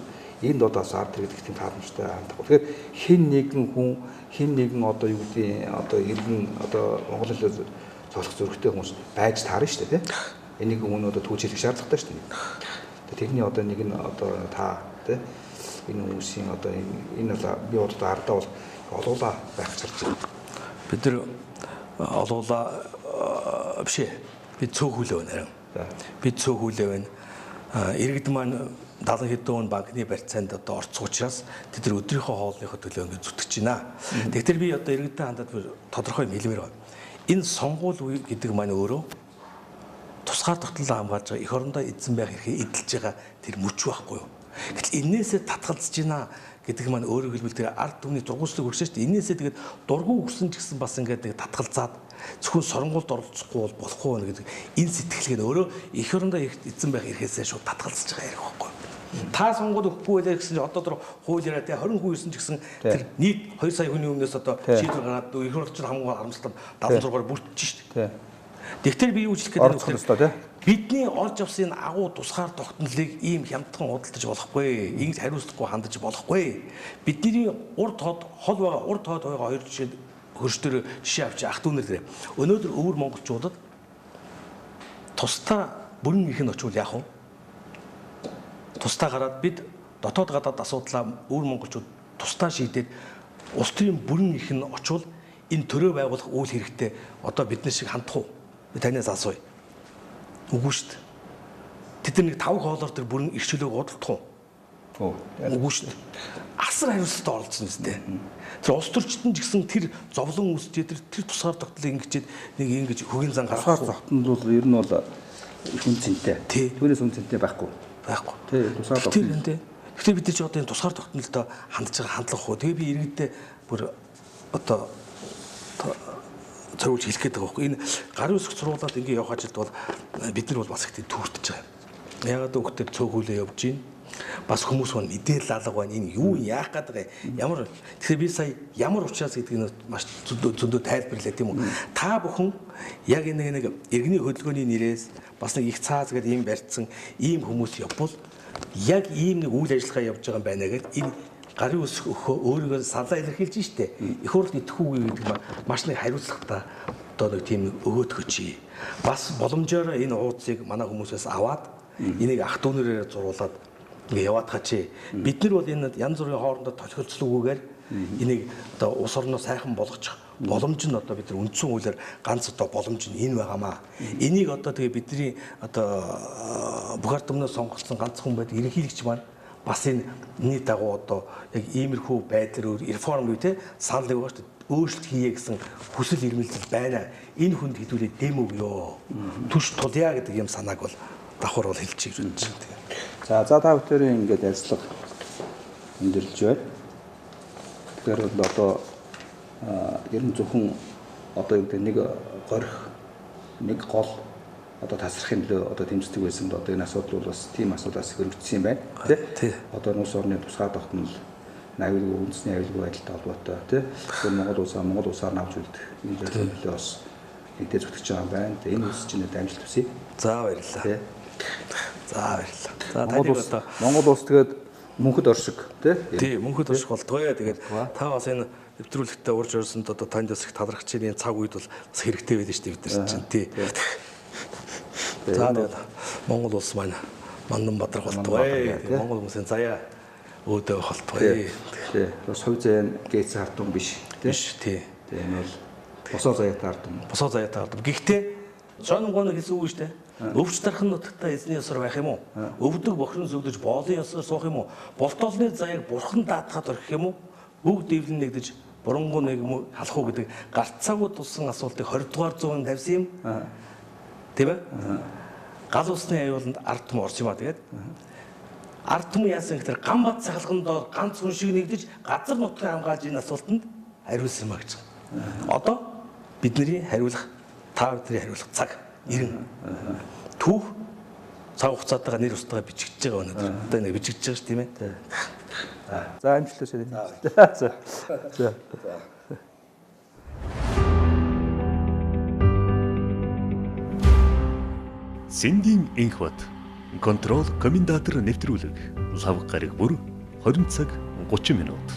энд одоо ард иргэд их тийм тааламжтай хандах. Тэгэхээр хэн нэгэн хүн хэн нэгэн одоо юу гэдэг одоо иргэн одоо Монгол хэлээр цолох зөрөгтэй хүмүүс байж таарна шүү дээ тийм. Энийг өмнө одоо түүжүүлэх шаардлагатай шүү дээ. Тэрний одоо нэг нь одоо та тийм энэ хүмүүсийн одоо энэ бол би одоо ардаа бол олуулаа байх гэж харж байна. Бид нар олуулаа биш ээ. Бид цөөхүүлээ байна. Бид цөөхүүлээ байна. иргэд маань 70 хэдэн банкны барьцаанд одоо орцсон учраас тэд нар өдрийнхөө хоолныхоо төлөө ингэ зүтгэж байна. Тэгэхээр би одоо иргэдэд хандаад тодорхой хэлмээр байна. Энэ сонгуул үе гэдэг маань өөрөө тусгаар тогтнолоо хамгаалж байгаа эх орондоо эзэн байх эрхээ эдэлж байгаа тэр мөч байхгүй юу. Гэтэл энээсээ татгалзаж байна гэдэг маань өөрөөр хэлбэл тэр ард түмний дургуйслыг өргөсөн шүү дээ. Энээсээ тэгээд дургуй өрсөн ч гэсэн бас ингээд нэг татгалзаад зөвхөн соронголд оролцохгүй бол болохгүй нэ гэдэг энэ сэтгэлгээ нь өөрөө эх орондоо эзэн байх эрхээсээ шууд татгалзаж байгаа хэрэг байхгүй юу. Та сонгол өгөхгүй байлаа гэсэн чинь одоо тэр хуулиараа тэ 20 хүн ирсэн ч гэсэн тэр нийт 2 сая хүний өмнөөс одоо шийдвэр гаргаад эх орнд чинь хамгийн харамсалтай 76-аар бүрдчихэж шүү дээ. Тэгэхээр би юу хэлэх гээд байна вэ? Бидний олж авсан энэ агуу тусгаар тогтнолыг ийм хямдхан худалдаж болохгүй. Ингэж хариуцлагагүй хандаж болохгүй. Бидний урд хол байгаа урд хойд хоёр жишээ хөрштөр жишээ авч ах дүүнэр дээр. Өнөөдөр өвөр монголчуудад тусдаа бүрэн их нь очивол яах вэ? Тусдаа гараад бид дотоод гадаад асуудлаа өвөр монголчууд тусдаа шийдээд улс төрийн бүрэн их нь очивол энэ төрөө байгуулах үйл хэрэгтэй. Одоо бид нар шиг хандах уу? Танаас асууя. Үгүй шүү дээ. Тэд нэг 5 хоолоор тэр бүрэн ирчлөөг худалдах уу? Үгүй шүү дээ. Асар хариуцлагатай оролцсон юм зү. Тэр улс төрчтөн ч гэсэн тэр зовлон үүсчээ тэр тусгаар тогтлыг ингэж нэг ингэж хөгийн зан гаргах. Тусгаар тогтнол бол ер нь бол хүн цэнтэй. Түүнээс хүн цэнтэй байхгүй. Тий, тусгаар тогтнол. Тэгэхээр бид нар ч одоо энэ тусгаар тогтнолтой хандж байгаа хандлага хөө. Тэгээ би иргэдээ бүр одоо зөвлөж хэлэх гээд байгаа байхгүй. Энэ гарын үсэг сургуулаад ингэ явах ажилд бол бид нар бол бас их түүртэж байгаа. Ягаад өгөхөд цөөхүүлээ явж гин. Бас хүмүүс маань мэдээлэл алга байна. Энэ юу яах гэдэг ямар тэгэхээр би сая ямар учраас гэдгийг маш зөндөө тайлбарлаа тийм үү. Та бүхэн яг энэ нэг иргэний хөдөлгөөний нэрээс бас нэг их цааз гэдэг ийм барьцсан ийм хүмүүс явбал яг ийм нэг үйл ажиллагаа явж байгаа юм байна гэдэг энэ гарын үсэх өхөө өөрийгөө саналаа илэрхийлж штэ. Их хурлд идэхгүй гэдэг нь маш нэг хариуцлагатай одоо нэг тийм өгөөдгөч. Бас боломжоор энэ ууцыг манай хүмүүсээс аваад энийг ах дүүнэрээр зуруулаад ингээ яваад хачи. Бид нар бол энэ янз бүрийн хоорондоо толихолцлоггүйгээр энийг одоо улс орноо сайхан болгочих боломж нь одоо бид нар үндсэн хуулиар ганц одоо боломж нь энэ байгаамаа. Энийг одоо тэгээ бидний одоо бүх ард түмнээс сонгогдсон ганцхан байдаг ерөнхийлөгч маань бас энэний дагуу одоо яг иймэрхүү байдлаар реформ үү те санал өгөөж өөрчлөлт хийе гэсэн хүсэл эрмэлзэл байна. Энэ хүнд хэдүүлээ дэм өгөө. Түш тулъя гэдэг юм санааг бол давхар бол хэлчих юм чинь. За та бүхэн ингээд ажиллага өндөрлж байна. Тэгэхээр бол одоо ер нь зөвхөн одоо юу гэдэг нэг горих нэг гол одоо тасрахын төлөө одоо тэмцдэг байсан бол одоо энэ асуудал бол бас тийм асуудлаас хөрөгдсөн юм байна тий. Одоо нууц орны тусгай тогтнол аюулгүй үндэсний аюулгүй байдалтай холбоотой тий. Тэгэхээр Монгол улсаар навж үлдэх энэ зүйлийн төлөө бас нэгдэж зүтгэж байгаа юм байна. Энэ үс чинь дамжуулт хүсье. За баярлалаа. Тий. За баярлалаа. За таны одоо Монгол улс тэгээд мөнхөд оршиг тий мөнхөд оршиг болтгоо. Тэгээд та бас энэ нэвтрүүлэгтээ урьж орсонд одоо танд бас их талархаж чинь цаг үед бол бас хэрэгтэй байдаг шүү дээ бид нар чинь тий. За тэгээд Монгол улс маань мандан бадрах болтгоо. Монгол хүмүүсийн заяа өөдөө болтгоо. Тий. Бас хувь заяа гээц хартун биш тий. Энэ бол босоо заяатай хартун. Босоо заяатай хартун. Гэхдээ Шонгон хэлсэн үг шүү дээ. Өвч дархан нутагтаа эзний ёсоор байх юм уу? Өвдөг бохирон сүлдэж боолын ёсоор суух юм уу? Болтоолны заяаг бурхан даатахад орхих юм уу? Бүгд дэвлэн нэгдэж бурангу нэг юм халах уу гэдэг гарцаагүй тулсан асуултыг 20 дугаар зуунд тавьсан юм. Тийм ээ? Гал усны аюуланд ард түмэн орж юмаа тэгээд. Ард түмэн яасан гэхээр ган бат цахалган доор ганц хүн шиг нэгдэж газар нутгийг хамгаалж энэ асуултанд хариулсан маа гэж. Одоо бидний хариулах та бидний хариулах цаг ирнэ. Түүх цаг хугацаатайгаа нэр устгаа бичигдэж байгаа өнөөдөр. Одоо нэг бичигдэж байгаа ш тийм ээ. За амжилттай. За. Сэндийн инхбат контрол комендатор нэвтрүүлэг лав гараг бүр 20 цаг 30 минут.